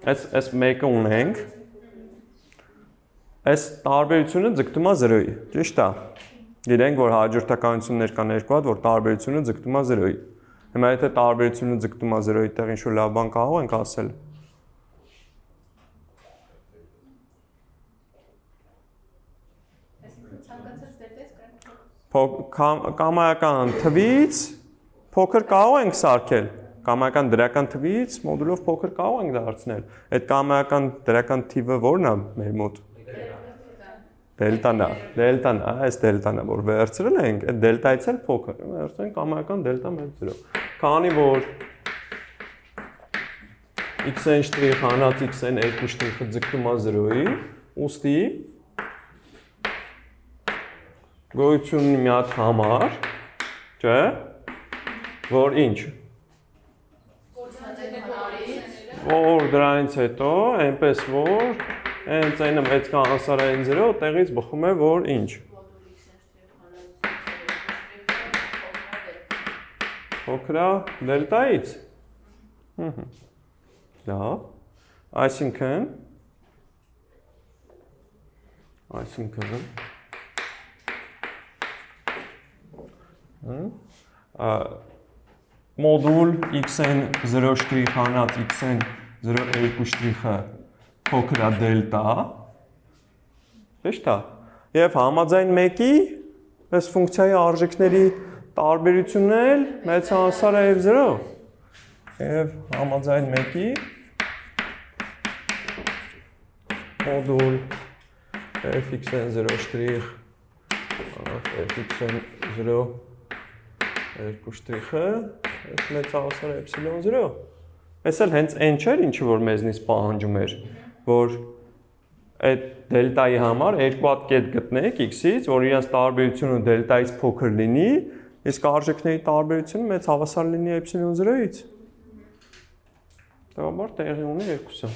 Այս մեկը ունենք, այս տարբերությունը ձգտում է 0-ի, ճիշտ է։ Գիտենք, որ հաջորդականություններ կան 2 հատ, որ տարբերությունը ձգտում է 0-ի։ Հիմա եթե տարբերությունը ձգտում է 0-ի տեղ ինչ-որ լավ բան կարող ենք ասել։ Կամայական թվից փոքր կարող ենք սարքել։ Կամայական դրական թվից մոդուլով փոքր կարող ենք դարձնել։ Այդ կամայական դրական թիվը ո՞րն է մեր մոտ։ Դելտան է, այս դելտան է, որ վերցրել ենք, այդ դելտայից էլ փոքր։ Վերցնենք կամայական դելտա մեծ 0։ Քանի որ xn շտրիխ հանած xn 2 շտրիխը ձգտում է 0-ի, ուստի գոյություն ունի մի հատ համար, չէ՞, որ ինչ։ Որ դրանից հետո, այնպես որ, հենց այնը մեծ կամ հավասար է 0, տեղից բխում է, որ ինչ։ Փոքր է դելտայից։ Լավ։ Այսինքն մոդուլ xn 0 շտրիխ հանած xn 0 2 շտրիխը փոքր է դելտա, ճիշտ է, և համաձայն 1-ի այս ֆունկցիայի արժեքների տարբերությունն էլ մեծ հավասար է f0, և համաձայն 1-ի մոդուլ fxn 0 շտրիխ fxn 0 2 շտրիխը մեծ հավասար է էպսիլոն 0։ Այս էլ հենց այն չէր, ինչը որ մեզնից պահանջում էր, որ այդ դելտայի համար 2 հատ կետ գտնեք x-ից, որ իրենց տարբերությունը դելտայից փոքր լինի, իսկ արժեքների տարբերությունը մեծ հավասար լինի էպսիլոն 0-ից։ Հետևաբար տեղի ունի 2-ը։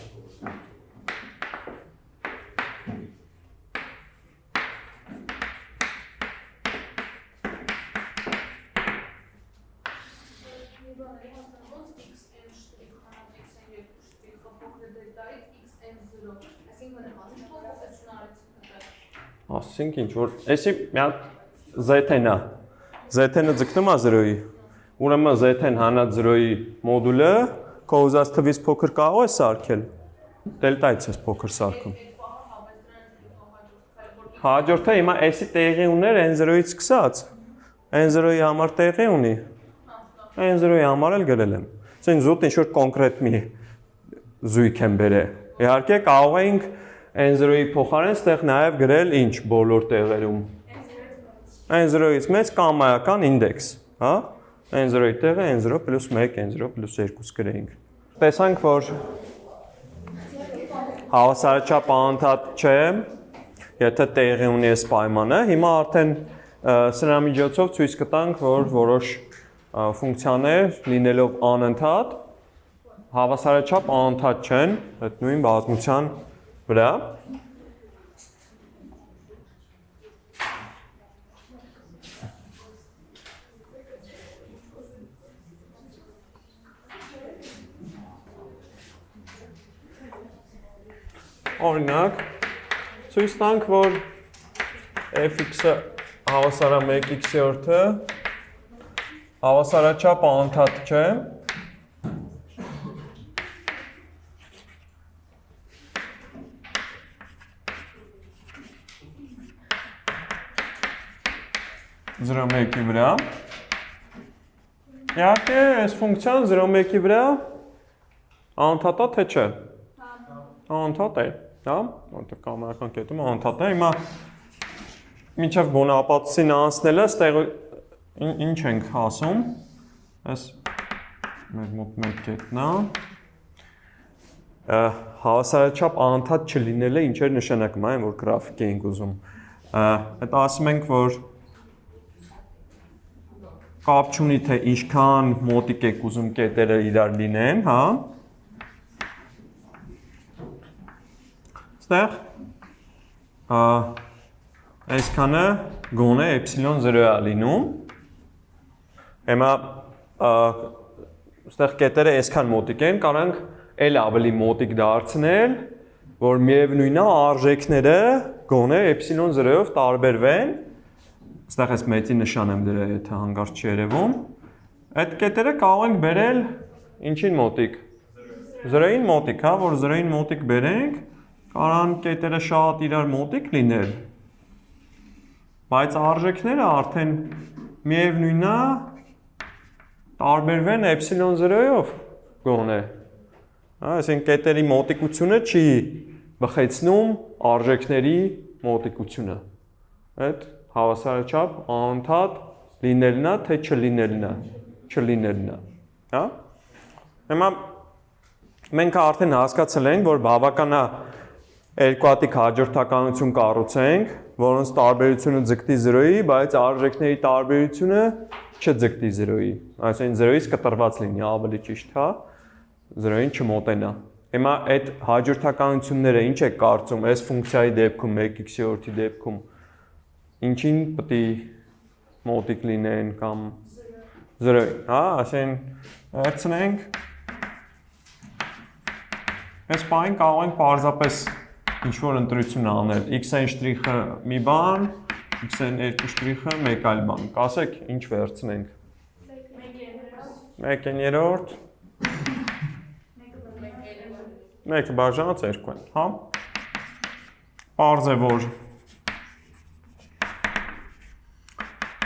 Ասենք ինչ որ, էսի մի հատ Z-ն է։ Z-ը ձգտում է 0-ի։ Ուրեմն Z-ն հանած 0-ի մոդուլը քո ուզած թվից փոքր կարող է սարքել։ Դելտայից է փոքր սարքում։ Հաջորդը հիմա էսի տեղի ուներ n0-ից սկսած։ n0-ի համար տեղի ունի։ n0-ի համար էլ գրել եմ։ Ասենք զուտ ինչ որ կոնկրետ մի զույգ եմ բերել։ Իհարկե կարող ենք n0-ի փոխարեն ստեղ նաև գրել ինչ բոլոր տեղերում։ n0-ից մեծ կամայական ինդեքս, հա? n0-ի տեղը n0 + 1, n0 + 2 գրեինք։ Տեսանք, որ հավասարաչափ անընդհատ չէ, եթե տեղի ունի այս պայմանը։ Հիմա արդեն սրա միջոցով ցույց կտանք, որ որոշ ֆունկցիաներ լինելով անընդհատ հավասարաչափ անընդհատ չեն այդ նույն բազմության վրա։ Օրինակ, ցույց տանք, որ f(x)-ը հավասար է 1x-ը հավասարաչափ անընդհատ չէ։ Զրո 1-ի վրա։ Իհարկե, այս ֆունկցիան 0,1-ի վրա անընդհատ է, թե չէ։ Անընդհատ է, հա, որտեղ կամայական կետում անընդհատ է։ Հիմա մինչև բոնապատուսին անցնելը, այստեղ ինչ ենք ասում։ Այս մեր մոտ մեկ կետն է։ Հավասարաչափ անընդհատ չլինելը ինչ էր նշանակում, այն որ գրաֆիկ էինք ուզում։ Այդ ասում ենք, որ կապ չունի, թե ինչքան մոտիկ եք ուզում կետերը իրար լինեն, հա։ Ստեղ այսքանը գոնե ε0 է լինում։ Հիմա ստեղ կետերը այսքան մոտիկ են, կարանք էլ ավելի մոտիկ դարձնել, որ միևնույնն է արժեքները գոնե ε0-ով տարբերվեն։ Ստեղ այս մեծի նշան եմ դրել, եթե հանկարծ չի երևում։ Այդ կետերը կարող ենք բերել ինչին մոտիկ։ 0-ին մոտիկ, հա, որ 0-ին մոտիկ բերենք, կարան կետերը շատ իրար մոտիկ լինել։ Բայց արժեքները արդեն միևնույնն է տարբերվեն ε0-ով գոնե։ Հա, այսինքն կետերի մոտիկությունը չի բխեցնում արժեքների մոտիկությունը։ Այդ հավասարաչափ անընդհատ լինելն է, թե չլինելն է, հա։ Հիմա մենք արդեն հասկացել ենք, որ բավական է երկուհատիկ հաջորդականություն կառուցենք, որոնց տարբերությունը ձգտի 0-ի, բայց արժեքների տարբերությունը չձգտի 0-ի։ Այսինքն 0-ից կտրված լինի, ավելի ճիշտ, հա, 0-ին չմոտենա։ Հիմա այդ հաջորդականությունները ինչ է կարծում այս ֆունկցիայի դեպքում, 1x-ի դեպքում ինչին պետք է մոտիկ լինեն կամ 0-ին, հա, ասեն վերցնենք այս բանին կարող ենք պարզապես ինչ-որ ընտրություն անել, x(n)-ը մի բան, x(n)(2)-ը մեկ այլ բան, կասեք ինչ վերցնենք 1/3 մեկը բաժանած 2 են, հա, պարզ է, որ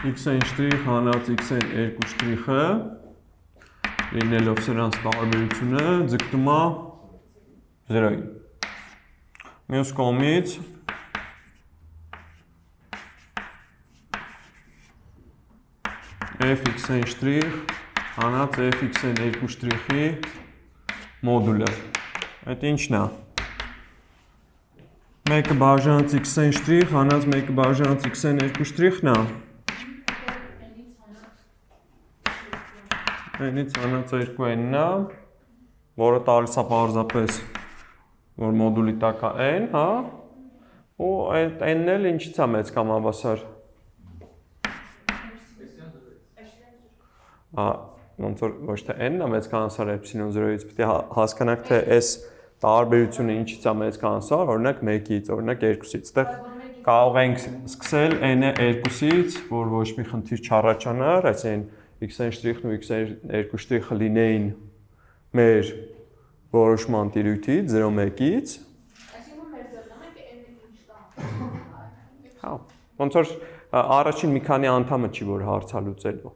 x(n) հանած x(n)(2)-ը լինելով սրանց տարբերությունը ձգտում է 0-ին։ Մյուս կողմից f(x(n) հանած f(x)(2)-ի մոդուլը։ Այդ ինչն է։ Մեկը բաժանած x(n) հանած մեկը բաժանած x(n)(2)-ն է։ N-ից հանած 2n-ն է, որը տալիս է պարզապես, որ մոդուլի տակ է n, հա, ու այդ n-ն էլ ինչից է մեծ կամ հավասար։ Ոնց որ ոչ թե n-ն է մեծ կամ հավասար ε0-ից, պետք է հասկանանք, թե այս տարբերությունը ինչից է մեծ քան սա, օրինակ 1-ից, օրինակ 2-ից։ Այդտեղ կարող ենք սկսել n-ը 2-ից, որ ոչ մի խնդիր չառաջանար, այսինքն x-ն ու x-2 լինեին մեր որոշման տիրույթից 0-1-ից։ Այսինքն մեր ձեռնամը n-ը ինչ կա։ Հա, ոնց որ առաջին մի քանի անդամը չի որ հարցա լուծելու։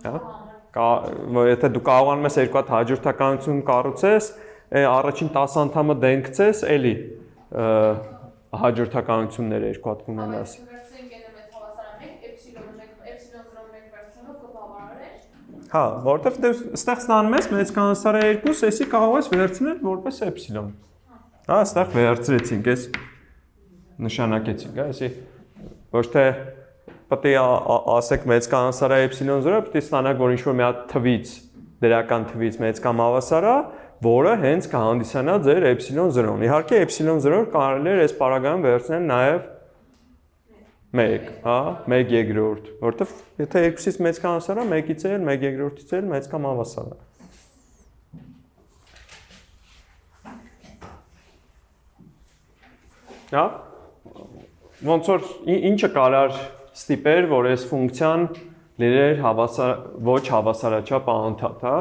Հա։ Եթե դու կարողանում ես երկու հատ հաջորդականություն կառուցես, առաջին 10 անդամը դենքցես, էլի հաջորդականությունները երկու հատ կունենաս։ Հա, որովհետև դու ստեղ ստանում ես մեծ կանոնսարը 2, էսի կարող ես վերցնել որպես էպսիլոն։ Հա, ստեղ վերցրեցինք, էս նշանակեցինք, հա, էսի ոչ թե պետք է ասեք մեծ կանոնսարը էպսիլոն 0, պետք է ստանաք, որ ինչ-որ մի հատ թվից, դրական թվից մեծ կամ հավասար է, որը հենց կհանդիսանա ձեր էպսիլոն 0-ն։ Իհարկե էպսիլոն 0-ը կարելի է այս պարագայում վերցնել նաև 1, հա, 1/2, որովհետև եթե 2-ից մեծ կամ հավասար է, 1-ից էլ, 1/2-ից էլ մեծ կամ հավասար է։ Հա, ոնց որ ինչը կարար ստիպեր, որ այս ֆունկցիան լիներ ոչ հավասարաչափ անընդհատ, հա,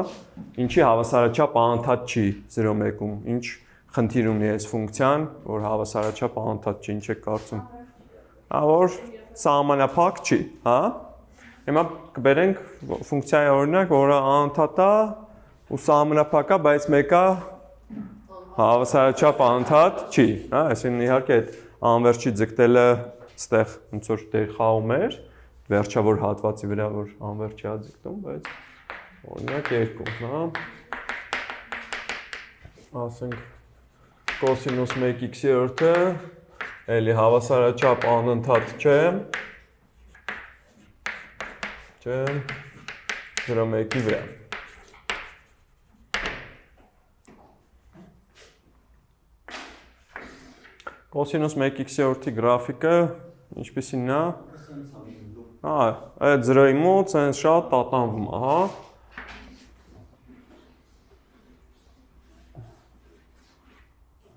ինչի հավասարաչափ անընդհատ չի 0-1-ում, ինչ խնդիր ունի այս ֆունկցիան, որ հավասարաչափ անընդհատ չի, ինչ եք կարծում։ Հա, որ սահմանափակ չի, հա։ Հիմա կբերենք ֆունկցիայի օրինակ, որը անընդհատ է ու սահմանափակ է, բայց մեկը հավասարաչափ անընդհատ չի, հա, այսինքն իհարկե այդ անվերջի ձգտելը ստեղ ոնց որ դեր խաղում էր, վերջավոր հատվածի վրա որ անվերջի է ձգտում, բայց օրինակ 2, հա։ Ասենք կոսինուս 1x-ը էլի հավասարաչափ անընդհատ չէ, 0-1-ի վրա։ Կոսինուս 1x-ի գրաֆիկը ինչպիսին է։ Հա, այդ 0-ի մոտ սենց շատ տատանվում է, հա։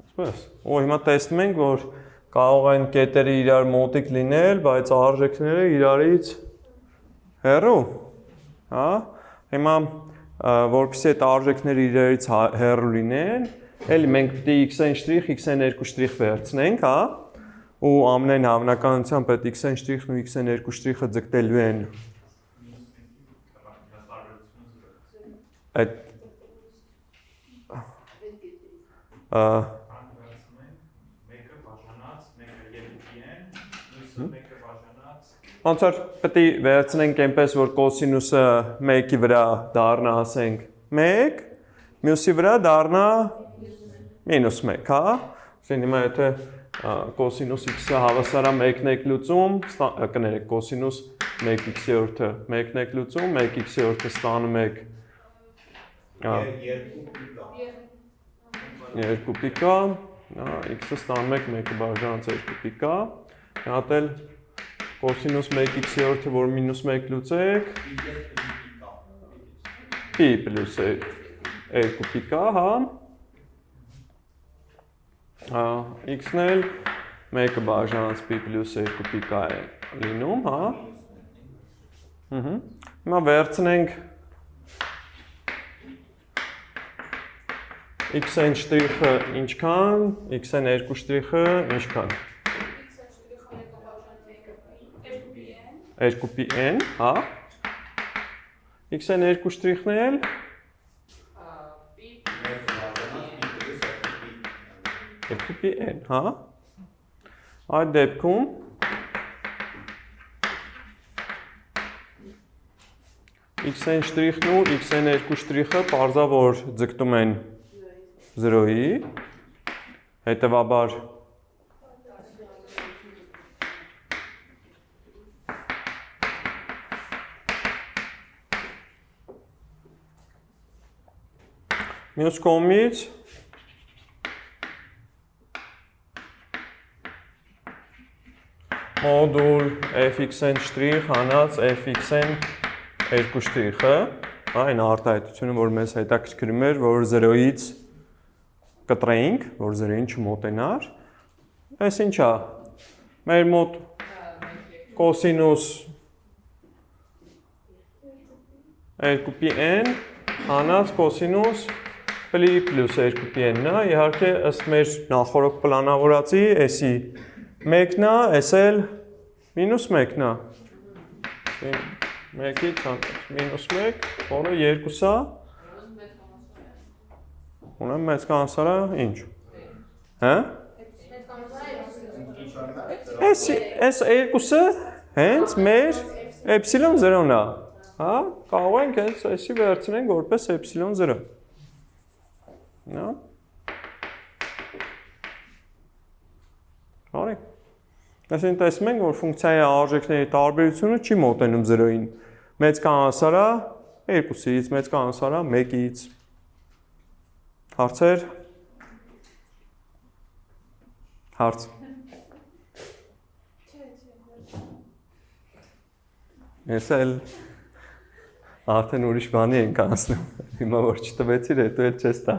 Այսպես։ Ու հիմա տեսնում ենք, որ կարող են կետերը իրար մոտիկ լինել, բայց արժեքները իրարից հեռու, հա։ Հիմա որպեսզի այդ արժեքները իրարից հեռու լինեն, էլի մենք պետք է x-n', վերցնենք, հա։ Ու ամենայն հավանականությամբ այդ x-n' ու x-n'-ը ձգտելու են այդ ոնց որ պետք է վերցնենք այնպես, որ կոսինուսը 1-ի վրա դառնա, ասենք 1, մյուսի վրա դառնա -1, հա։ Այսինքն հիմա եթե կոսինուս x-ը հավասար է 1 լուծում, կներեք կոսինուս 1x-ը 1 լուծում, 1x-ը ստանում եք 2 պիկա, x-ը ստանում եք 1-ը բաժանած 2 պիկա, հատ էլ կոսինուս 1x-ը, որ -1 լուծեք, pi պլյուս 2 պիկա, հա, x-ն էլ 1-ը բաժանած pi պլյուս 2 պիկա է լինում, հա, հիմա վերցնենք x-n'-ը ինչքան, x-n'-ը ինչքան։ 2πn, հա։ x-n'-ն էլ πn, հա։ Այդ դեպքում x-n' ու x-n'-ը պարզավոր ձգտում են 0-ի, հետևաբար մյուս կողմից մոդուլ fx-n' հանած fx-n', այն արտահայտությունը, որ մեզ հետաքրքրում էր, որ 0-ից կտրեինք, որ 0-ին չմոտենար, այս ինչա, մեր մոտ կոսինուս 2πn հանած կոսինուս պլի պլյուս 2πn-ն է, իհարկե ըստ մեր նախորդ պլանավորածի, էսի մեկն է, էս էլ մինուս մեկն է, մեկից մինուս մեկ, որը երկուս է, ունեմ մեծ կանսարը, ինչ, հա? Այս երկուսը հենց մեր էպսիլոն 0-ն է, հա? Կարող ենք հենց այսի վերցնենք որպես էպսիլոն 0, հա? Արի, այսին տեսնում ենք, որ ֆունկցիայի արժեքների տարբերությունը չի մոտենում 0-ին, մեծ կանսարա 2-ից, մեծ կանսարա 1-ից, հարցեր, հարց, ես էլ արդեն ուրիշ բանի ենք անցնում, հիմա որ չտվեցիր, հետո էլ չես տա,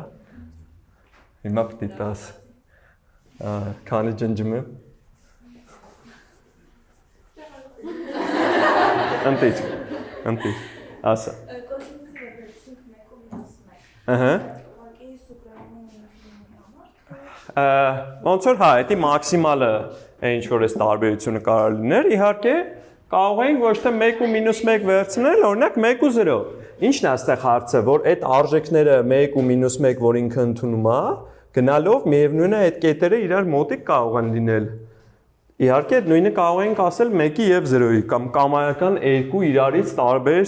հիմա պտի տաս, քանի ջնջում եմ, ընտիր, ասա, ոնց որ հա, էտի մաքսիմալը ինչ որ այս տարբերությունը կարող լիներ, իհարկե կարող ենք ոչ թե 1 ու մինուս 1 վերցնել, օրինակ 1 ու 0, ինչն է այստեղ հարցը, որ այդ արժեքները 1 ու մինուս 1, որ ինքը ընդունում է, գնալով միևնույն է այդ կետերը իրար մոտիկ կարող են լինել, իհարկե այդ նույնը կարող ենք ասել 1-ի և 0-ի, կամ կամայական 2 իրարից տարբեր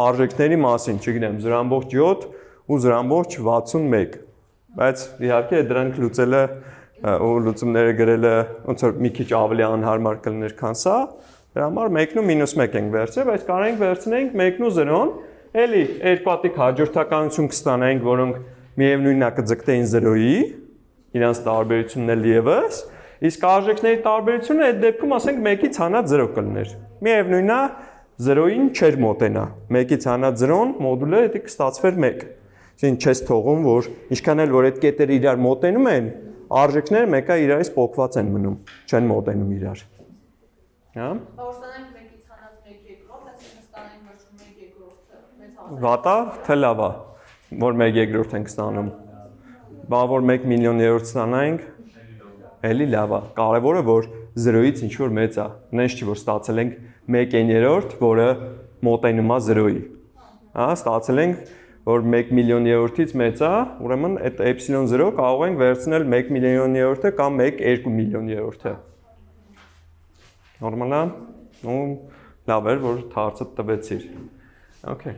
արժեքների մասին, չգիտեմ, 0.7 ու 0.61, բայց իհարկե դրանք լուծելը ու լուծումները գրելը ոնց որ մի քիչ ավելի անհարմար կլիներ, քան սա, դրա համար 1-ն ու մինուս 1 ենք վերցրել, բայց կարող ենք վերցնենք 1-ն ու 0-ն, էլի երկու հաջորդականություն կստանանք, որոնք միևնույնն է կձգտեին 0-ի, իրանց տարբերությունն էլ ևս, իսկ արժեքների տարբերությունը այդ դեպքում ասենք 1-ից հանած 0 կլներ, միևնույնն է 0-ին չէր մոտենա, 1-ից հանած 0-ն մոդուլը դա կստացվեր 1, այսինքն չես թողում, որ ինչքան էլ որ այդ կետերը իրար մոտենում են, արժեքները մեկը իրարից փոխված են մնում, չեն մոտենում իրար։ Հա? Որ ստանանք 1-ից հանած 1/2, այսինքն ստանանք վերջում 1/2-ը մեծ հավաս։ Վատա, թե լավ է, որ 1/2 ենք ստանում։ Բա որ 1 միլիոներորդ ստանանք, էլի լավ է։ Կարևորը որ 0-ից ինչ որ մեծ է։ Նենց չի որ ստացել ենք 1/9, որը մոտենում է 0-ի։ Հա, ստացել ենք որ 1 միլիոներորդից մեծ է, ուրեմն այդ էպսիլոն 0 կարող ենք վերցնել 1 միլիոներորդը կամ 1 միլիոներորդը։ Նորմալ է, ու լավ էր, որ հարցը տվեցիր։ Okay։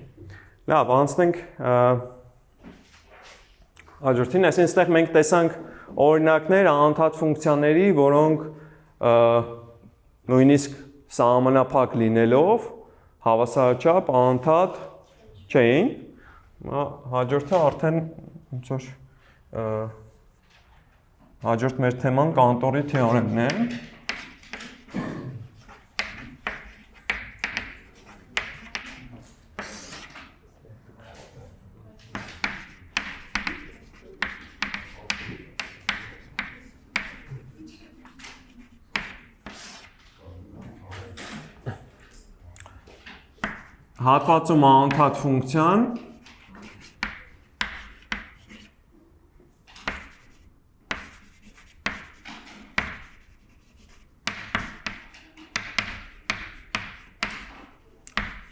Լավ, անցնենք հաջորդին, այսինքն այստեղ մենք տեսանք օրինակներ անընդհատ ֆունկցիաների, որոնք նույնիսկ սահմանափակ լինելով հավասարաչափ անընդհատ չէին։ Հաջորդը արդեն ոնց որ հաջորդ մեր թեման կանտորի թեորեմն է։ Հատվածում անընդհատ ֆունկցիան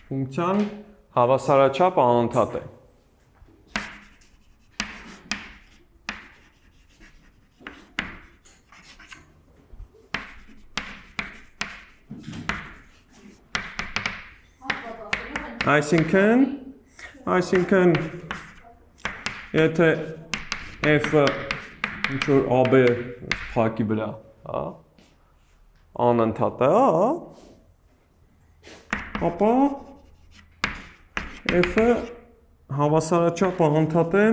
ֆունկցիան հավասարաչափ անընդհատ է։ Այսինքն եթե f-ը ինչ որ AB փակի վրա, հա, անընդհատ է, ապա f-ը հավասարաչափ անընդհատ է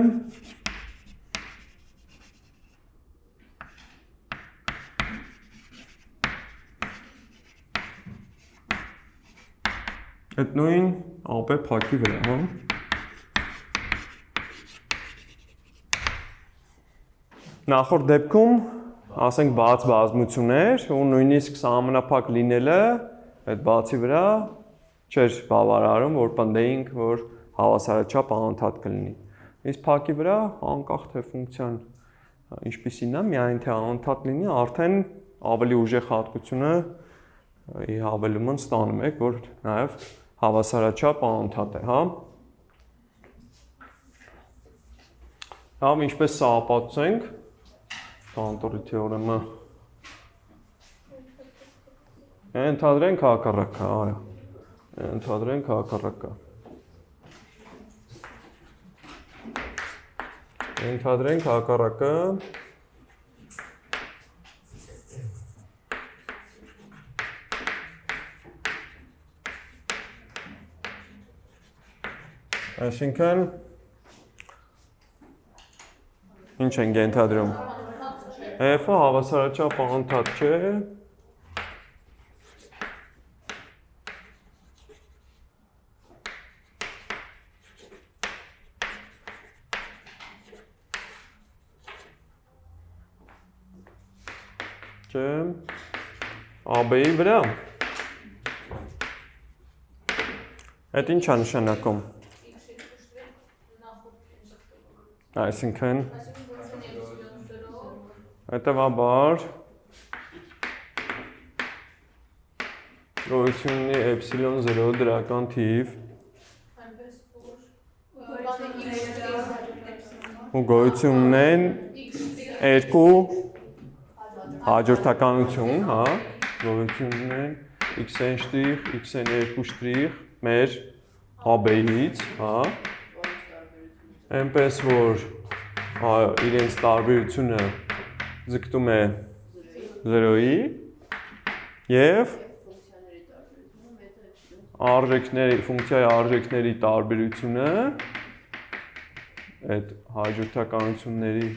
այդ նույն AB փակի վրա, հա։ Նախորդ դեպքում ասենք բաց բազմություններ ու նույնիսկ սահմանափակ լինելը այդ բացի վրա չէր բավարարում, որ պնդեինք, որ հավասարաչափ անընդհատ կլինի։ Իսկ փակի վրա անկախ թե ֆունկցիան ինչպիսին է, միայն թե անընդհատ լինի, արդեն ավելի ուժեղ հատկությունը ի հավելումն ստանում եք, որ նաև հավասարաչափ անընդհատ է, հա։ Համ ինչպես սա ապացուցենք, Cantor-ի թեորեմը ընդհանրենք հակառակը, այո։ Ընդհանրենք հակառակը։ Ընդհանրենք հակառակը Այսինքն ինչ ենք ենթադրում։ F-ը հավասարաչափ անընդհատ չէ։ Չէ։ AB-ի վրա։ Այդ ինչ է նշանակում։ Այսինքն հետևաբար գոյություն ունի էպսիլոն 0 դրական թիվ ու գոյություն ունեն երկու հաջորդականություն, հա, գոյություն ունեն xn շտրիխ, xn2 շտրիխ մեր AB-ից, հա, այնպես որ իրենց տարբերությունը ձգտում է 0-ի եւ ֆունկցիայի արժեքների տարբերությունը այդ հաջորդականությունների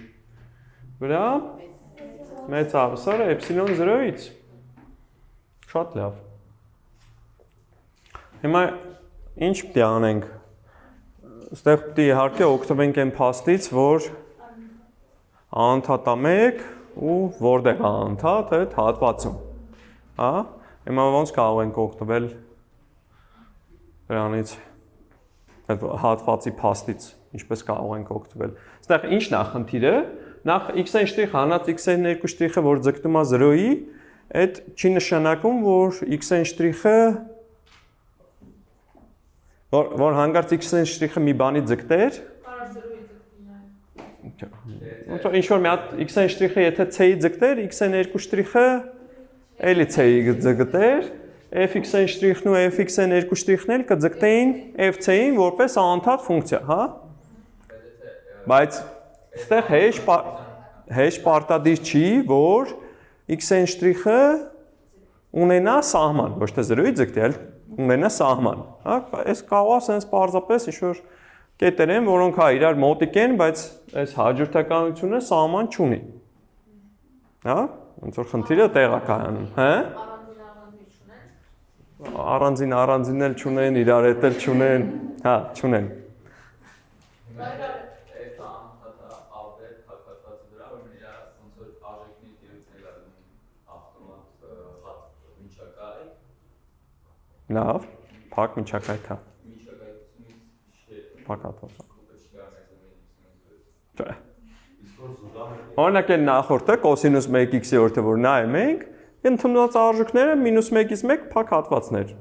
վրա մեծ հավասար է էպսիլոն 0-ից։ Շատ լավ։ Հիմա ինչ պետք է անենք։ Այստեղ պետք է իհարկե օգտվենք այն փաստից, որ անընդհատ է 1 ու որտեղ է անընդհատ այդ հատվածում։ Հա? Հիմա ոնց կարող ենք օգտվել դրանից այդ հատվածի փաստից, ինչպես կարող ենք օգտվել։ Այստեղ ինչն է խնդիրը։ Նախ x-ն շտրիխ հանած x-2 շտրիխը, որ ձգտում է 0-ի, այդ չի նշանակում, որ x-ն շտրիխը որ հանգարց x-ն շտրիխը մի բանի ձգտեր, ինչ որ մի հատ x-ն շտրիխը եթե c-ի ձգտեր, x-2 շտրիխը էլի c-ի ձգտեր, f(x)-ն շտրիխն ու f(x)-2 շտրիխն էլ կձգտեին f(c)-ին որպես անընդհատ ֆունկցիա, հա? Բայց այստեղ հեշտ պարտադիր չի, որ x-ն շտրիխը ունենա սահման, ոչ թե 0-ի ձգտի, այլ ունենա սահման, հա? Այս կարող է sense պարզապես ինչ-որ կետեր են, որոնք հա իրար մոտիկ են, բայց այս հաջորդականությունը սահման չունի։ Հա? Ոնց որ խնդիրը տեղ է կայանում, հա? Առանձին էլ չունեն, իրար հետ էլ չունեն, հա, չունեն։ Լավ, փակ միջակայք է։ Փակ հատված։ Չէ։ Օրինակ այն նախորդը կոսինուս 1x-ի օրդը որ նայում ենք, ընդունված արժեքները -1-ից 1 փակ հատվածներ։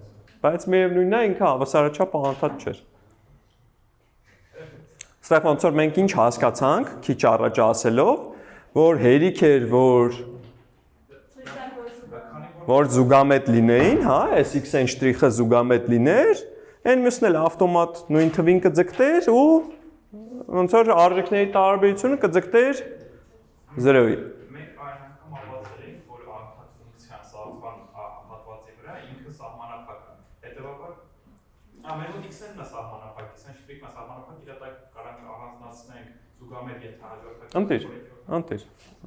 Բայց միևնույնն է ինքը հավասարաչափ անընդհատ չէր։ Այստեղ ոնց որ մենք ինչ հասկացանք, քիչ առաջ ասելով, որ հերիք էր, որ զուգամետ լինեին, հա, այս x-ն շտրիխը զուգամետ լիներ, այն մյուսն էլ ավտոմատ նույն թվին կձգտեր ու ոնց որ արժեքների տարբերությունը կձգտեր 0-ի։ Մենք այն անգամ ավարտել ենք, որ անընդհատ ֆունկցիան սահման հատվածի վրա ինքը սահմանափակ է։ Հետևաբար ամենուր x-ն է սահմանափակ, x-ն շտրիխն է սահմանափակ, իր տակ կարող առանձնացնենք զուգամետ եթե հաջորդական։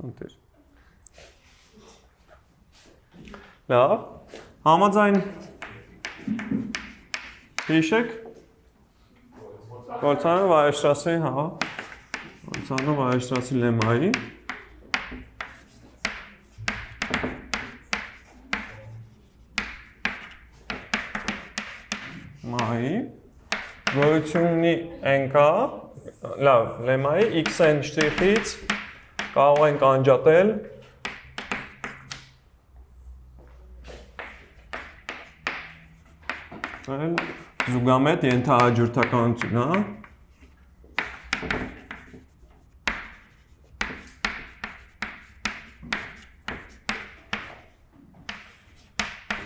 Ընտիր։ Լավ, համաձայն հիշեք Գոլցանով Վայերշտրասի, հա, Գոլցանով Վայերշտրասի լեմայի լեմայի գոյություն ունի n կա, լավ, լեմայի xn շտրիխից կարող ենք անջատել զուգամետ ենթահաջորդականություն, հա։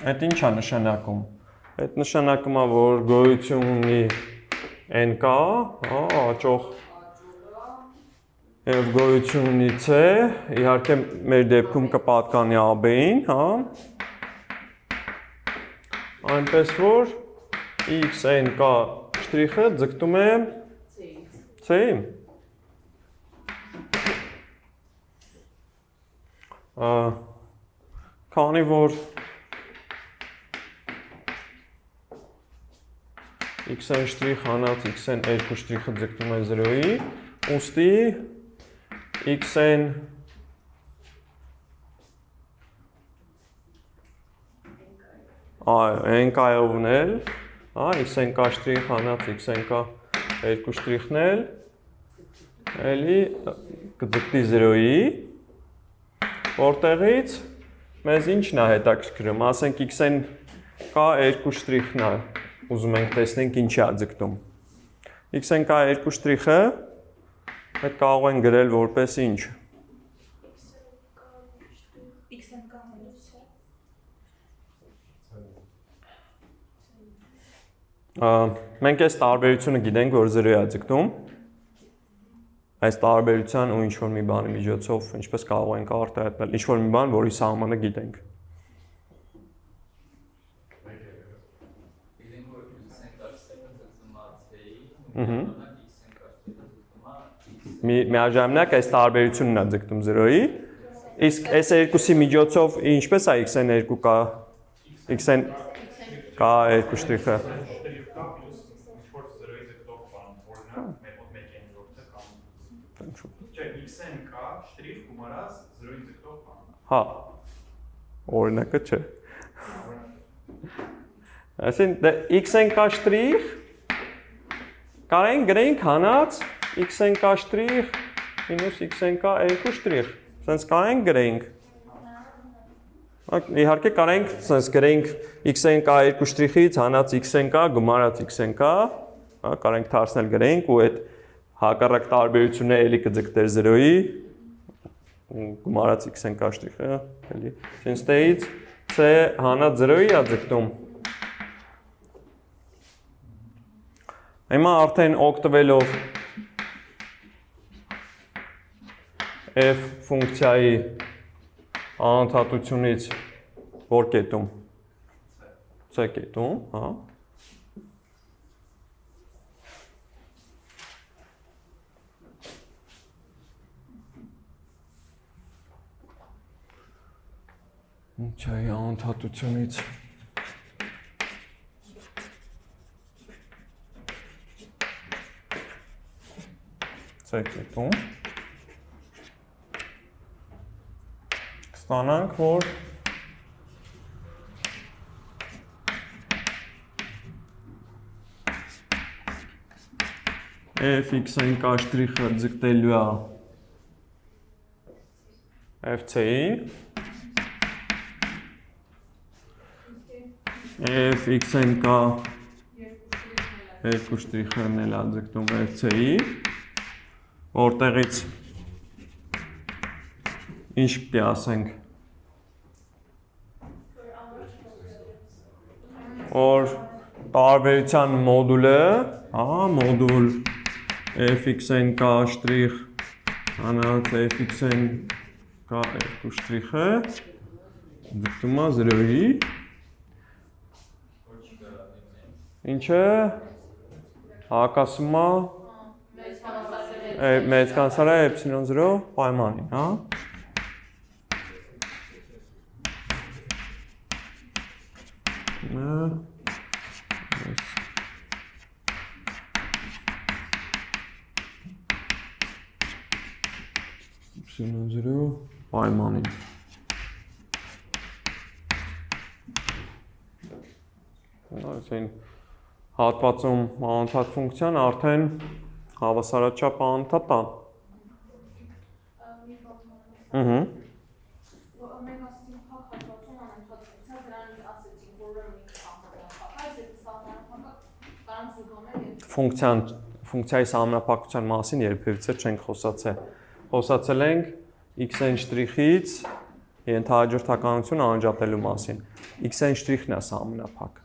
Այդ ինչ է նշանակում։ Այդ նշանակում է, որ գոյություն ունի n կա, հա, աճող եւ գոյություն ունի c, իհարկե մեր դեպքում կպատկանի AB-ին, հա։ Այնպես որ xn կա շտրիխը ձգտում է c-ի։ Քանի որ xn շտրիխ հանած xn 2 շտրիխը ձգտում է 0-ի, ուստի xn n կայովն էլ, xn կա շտրիխ հանած xn կա 2 շտրիխն էլ, էլի կձգտի 0-ի, որտեղից մեզ ինչն է հետաքրքրում, ասենք xn կա 2 շտրիխն է, ուզում ենք տեսնենք ինչի է ձգտում։ xn կա 2 շտրիխը, այդ կարող են գրել որպես ինչ։ xn կա հենց Մենք այս տարբերությունը գիտենք, որ 0 է ձգտում։ Այս տարբերության ու ինչ-որ մի բանի միջոցով ինչպես կարող ենք արտահայտել ինչ-որ մի բան, որի սահմանը գիտենք։ Միաժամանակ այս տարբերությունն է ձգտում 0-ի, իսկ այս երկուսի միջոցով ինչպես է xn2 կա, xn կա 2 շտրիխը։ Շտրիխ կա պլյուս ինչ-որ 0-ի ձգտող բան, օրինակ մեկ 1/3-ը կամ չէ, xn կա շտրիխ գումարած 0-ի ձգտող բան։ Հա։ Օրինակը չէ։ Այսինքն xn կա շտրիխ կարենք գրենք հանած xn կա շտրիխ մինուս xn կա 2 շտրիխ։ Սենց կարենք գրենք։ Իհարկե կարենք սենց գրենք xn կա 2 շտրիխից հանած xn կա գումարած xn կա, կարենք թարցնել գրենք ու այդ հակառակ տարբերությունը էլի կձգտեր 0-ի գումարած xn կա շտրիխը, էլի։ Սենց տեից c հանած 0-ի է ձգտում։ Հիմա արդեն օգտվելով f ֆունկցիայի անընդհատությունից որ կետում c կետում, հա։ Ֆունկցիայի անընդհատությունից կետում ստանանք, որ f(x)-ին կա շտրիխը ձգտելու է fc-ի, f(x)-ին կա 2 շտրիխն էլ է ձգտում fc-ի, որտեղից ինչ պիտի ասենք, որ տարբերության մոդուլը, մոդուլ f(x)-ին կա շտրիխ հանած f(x)-ին կա 2 շտրիխը ձգտում է 0-ի, ինչը հակասում է մեծ կանցար է ε0 պայմանին, հա։ ε0 պայմանին։ Այսին հատվածում անընդհատ ֆունկցիան արդեն հավասարաչափ անընդհատ է։ Մի բան Ահա։ մենք ասեցինք փակ հատվածում անընդհատ ֆունկցիա, դրան ասեցինք, որ ուրեմն ինքը սահմանափակ է, եթե սահմանափակ կարող զուգոնել Ֆունկցիայի սահմանափակության մասին երբևիցե չենք խոսացել։ Խոսացել ենք x-n շտրիխից ենթահաջորդականություն անջատելու մասին։ x-n շտրիխն է սահմանափակ։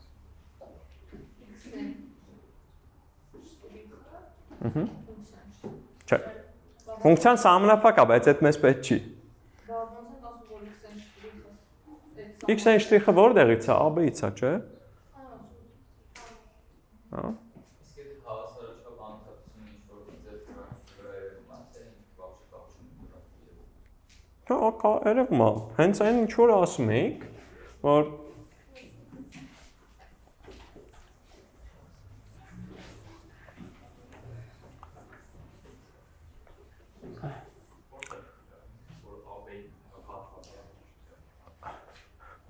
Չէ։ Ֆունկցիան սահմանափակ է, բայց այդ մեզ պետք չի։ x-n շտրիխը որտեղից է, AB-ից է, չէ՞։ Հա։ Կա երևում է, հենց այն ինչ որ ասում էինք, որ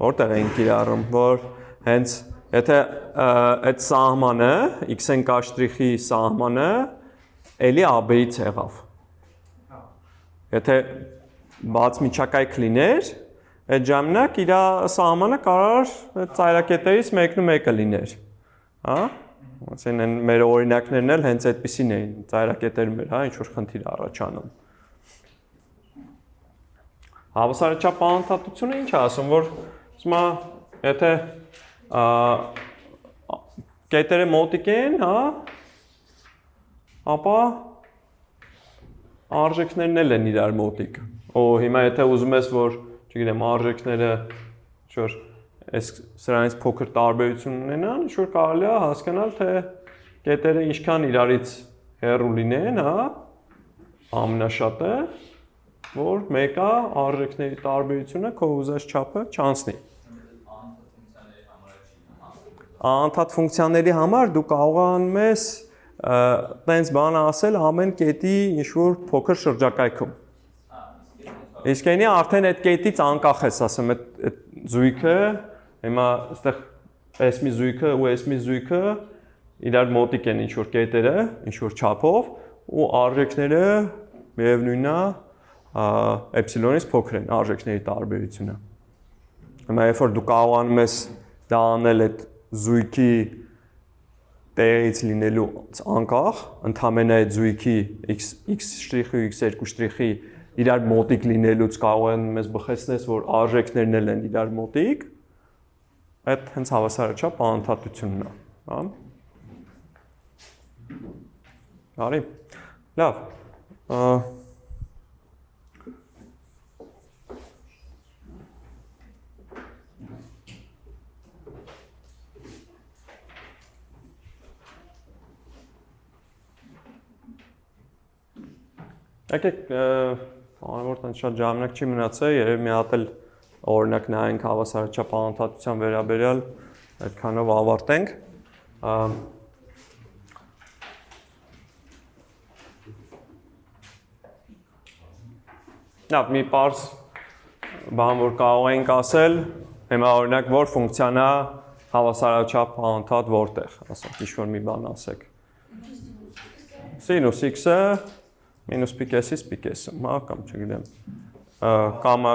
որտեղ ենք իրարում, որ հենց եթե այդ սահմանը x-n k շտրիխի սահմանը էլի AB-ից եղավ։ Եթե բաց միջակայք լիներ, այդ ժամանակ իր սահմանը կարող այդ ծայրակետերից մեկն ու մեկը լիներ։ Հա? Ասեն մեր օրինակներն էլ հենց այդպեսին էին, ծայրակետերում էր, հա, ինչ որ խնդիր առաջանում։ Հավասարաչափ անընդհատությունը ինչ է ասում, որ հիմա եթե կետերը մոտիկ են, հա, ապա արժեքներն էլ են իրար մոտիկ։ Հիմա եթե ուզում ես, որ, չգիտեմ, արժեքները ինչ-որ սրանից փոքր տարբերություն ունենան, ինչ-որ կարելի է հասկանալ, թե կետերը ինչքան իրարից հեռու լինեն, հա, ամենաշատը, որ մեկը արժեքների տարբերությունը քո ուզած չափը չանցնի։ Անընդհատ ֆունկցիաների համար դու կարողանում ես տենց բան ասել ամեն կետի ինչ-որ փոքր շրջակայքում։ Իսկ այնի արդեն այդ կետից անկախ ես ասում, այդ զույգը, հիմա այստեղ այս մի զույգը ու այս մի զույգը իրար մոտիկ են ինչ-որ կետերը, ինչ-որ չափով, ու արժեքները միևնույնն է էպսիլոնից փոքր են արժեքների տարբերությունը։ Հիմա երբ որ դու կարողանում ես դա անել այդ զույգի տեղից լինելու անկախ, ընդհանրապես այդ զույգի x շտրիխի ու x2 շտրիխի իրար մոտիկ լինելուց կարող են մեզ բխեցնես, որ արժեքներն էլ են իրար մոտիկ, այդ հենց հավասարաչափ անընդհատությունն է, հա։ Արի։ Լավ։ Եկեք, անավոր տան շատ ժամանակ չի մնացել, երևի մի հատ էլ օրինակ նայենք հավասարաչափ անընդհատության վերաբերյալ, այդքանով ավարտենք։ Լավ, մի պարզ բան, որ կարող ենք ասել, հիմա օրինակ որ ֆունկցիան է հավասարաչափ անընդհատ որտեղ, ասենք, ինչ-որ մի բան ասեք։ Սինուս x-ը մինուս պիկեսից պիկեսում, հա, կամ չգիտեմ, կամ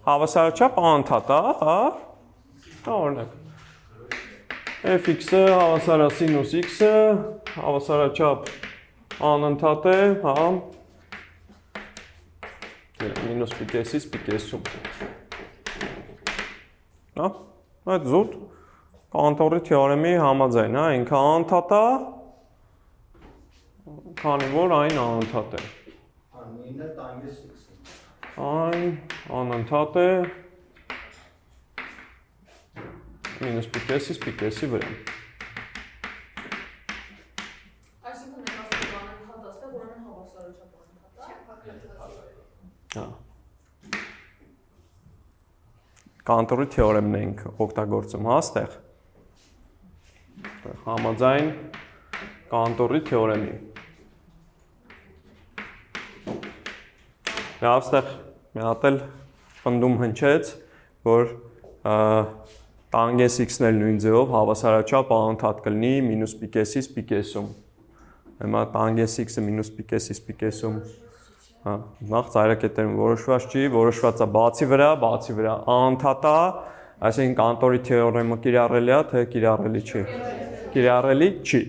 հավասարաչափ անընդհատ է, հա, օրինակ, fx-ը հավասարա սինուս x-ը, հավասարաչափ անընդհատ է, հա, մինուս պիկեսից պիկեսում, հա, այդ զուտ կանտորի թեորեմի համաձայն, հա, ինքը անընդհատ է, քանի որ այն անընդհատ է։ Այն անընդհատ է մինուս պիկեսից պիկեսի վրա։ Այսինքն մենք ասում ենք անընդհատ աստեղ, ուրեմն հավասարաչափ անընդհատ է։ Կանտորի թեորեմն ենք օգտագործում, հա, ստեղ։ Համաձայն կանտորի թեորեմի։ Լավ, ստեղ մի հատ էլ պնդում հնչեց, որ տանգենս x-ն էլ նույն ձևով հավասարաչափ անընդհատ կլինի մինուս պիկեսից պիկեսում։ Հիմա տանգենս x-ը մինուս պիկեսից պիկեսում, հա, նախ ծայրակետերում որոշված չի, որոշված է բացի վրա, անընդհատ է, այսինքն կանտորի թեորեմը կիրառելի է, թե կիրառելի չի։ Կիրառելի չի։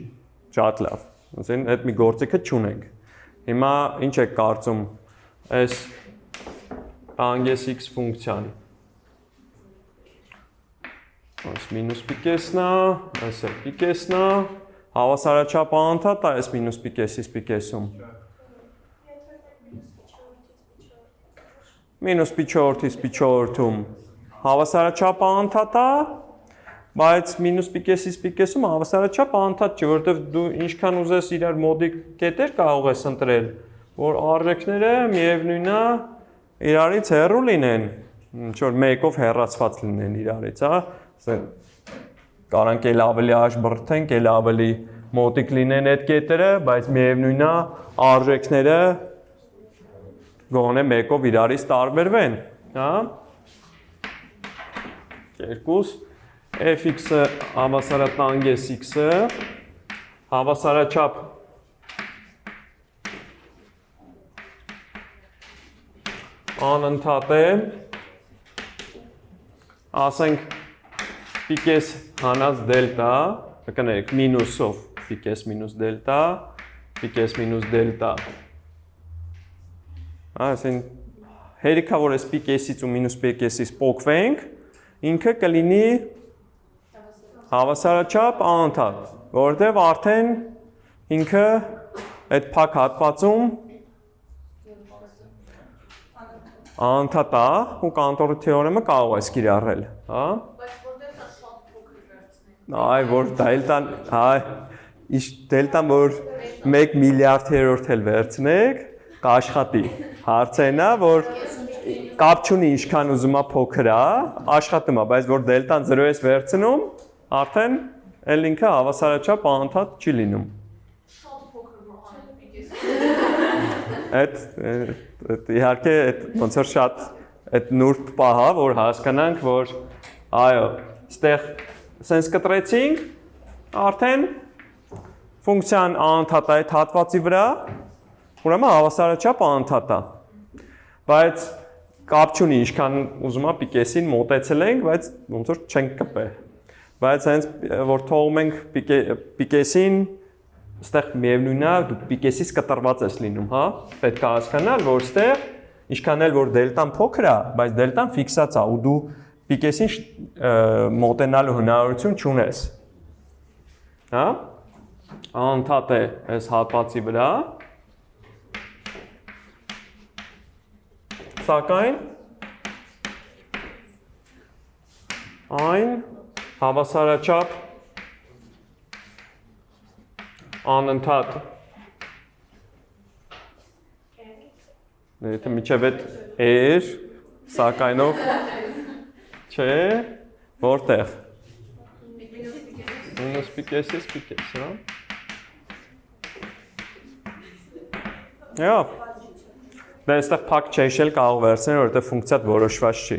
Շատ լավ։ Այսինքն այդ մի գործիքը չունենք։ Հիմա ինչ եք կարծում այս տանգենս x ֆունկցիան։ Այս մինուս պիկեսն է, այս էլ պիկեսն է, հավասարաչափ անընդհատ է այս մինուս պիկեսից պիկեսում։ Մինուս պի 4-ից պի 4-ում հավասարաչափ անընդհատ է, բայց մինուս պիկեսից պիկեսում հավասարաչափ անընդհատ չի, որովհետև դու ինչքան ուզես իրար մոդիկ կետեր կարող ես ընտրել, որ արժեքները միևնույն է իրարից հեռու լինեն, ինչ որ մեկով հեռացված լինեն իրարից, հա։ Կարանք էլ ավելի աշբրդենք, էլ ավելի մոտիկ լինեն այդ կետերը, բայց միևնույն է արժեքները գոնե մեկով իրարից տարբերվեն, հա։ Երկուս fx-ը հավասարատանգենս x-ը հավասարաչափ անընդհատ է, ասենք պիկես հանած դելտա, կներեք մինուսով պիկես մինուս դելտա, պիկես մինուս դելտա։ Այսինքն հերիքա որ այս պիկեսից ու մինուս պիկեսից փոխվենք, ինքը կլինի հավասարաչափ անընդհատ, որովհետև արդեն ինքը այդ փակ հատվածում անընդհատ է ու կանտորի թեորեմը կարող է կիրառել, հա։ Բայց որտեղ է շատ փոքր վերցնենք։ Այ որ դելտան, այ դելտան որ 1 միլիարդերորդ էլ վերցնեք, կաշխատի։ Հարցն է, որ կապ չունի ինչքան ուզում է փոքր է, աշխատում է, բայց որ դելտան 0-ից վերցնում, արդեն էլ ինքը հավասարաչափ անընդհատ չի լինում։ Շատ փոքր մոհան պիկես։ Այդ իհարկե ոնց որ շատ այդ նուրբ պահա, որ հասկանանք, որ այո, ստեղ սենց կտրեցինք, արդեն ֆունկցիան անընդհատ է այդ հատվածի վրա, ուրեմն հավասարաչափ անընդհատ է։ Բայց կապ չունի ինչքան ուզում է պիկեսին մոտեցել ենք, բայց ոնց որ չենք կպել։ Բայց հենց որ թողում ենք պիկեսին, ստեղ միևնույն է, դու պիկեսից կտրված ես լինում, հա։ Պետք է հասկանալ, որ ստեղ ինչքան էլ որ դելտան փոքր է, բայց դելտան ֆիքսած է ու դու պիկեսին մոտենալու հնարավորություն չունես։ Հա։ Անընդհատ է այս հատվածի վրա։ Սակայն այն հավասարաչափ անընդհատ եթե միջև այդ էր սակայնով չէ որտեղ մինուս պիկեսից պիկես, հա։ Այո։ Դա այստեղ փակ չեշել կարող վերցնել, որովհետև ֆունկցիան որոշված չի։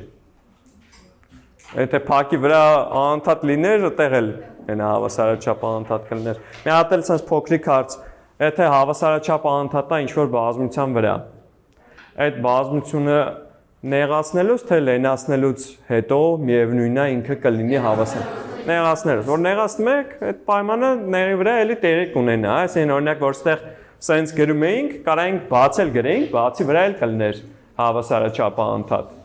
Եթե փակի վրա անընդհատ լիներ, այդտեղ էլ այնա հավասարաչափ անընդհատ կլիներ։ Մի հատ էլ sense փոքրիկ հարց, եթե հավասարաչափ անընդհատ է ինչ-որ բազմության վրա, այդ բազմությունը նեղացնելուց թե լենացնելուց հետո միևնույնն է ինքը կլինի հավասար։ Նեղացնելուց, որ նեղացնում եք, այդ պայմանը ների վրա էլի տեղի կունենա, այսինքն օրինակ որ ստեղ sense գրում էինք, կարող ենք բացել գրենք, բացի վրա էլ կլիներ հավասարաչափ անընդհատ։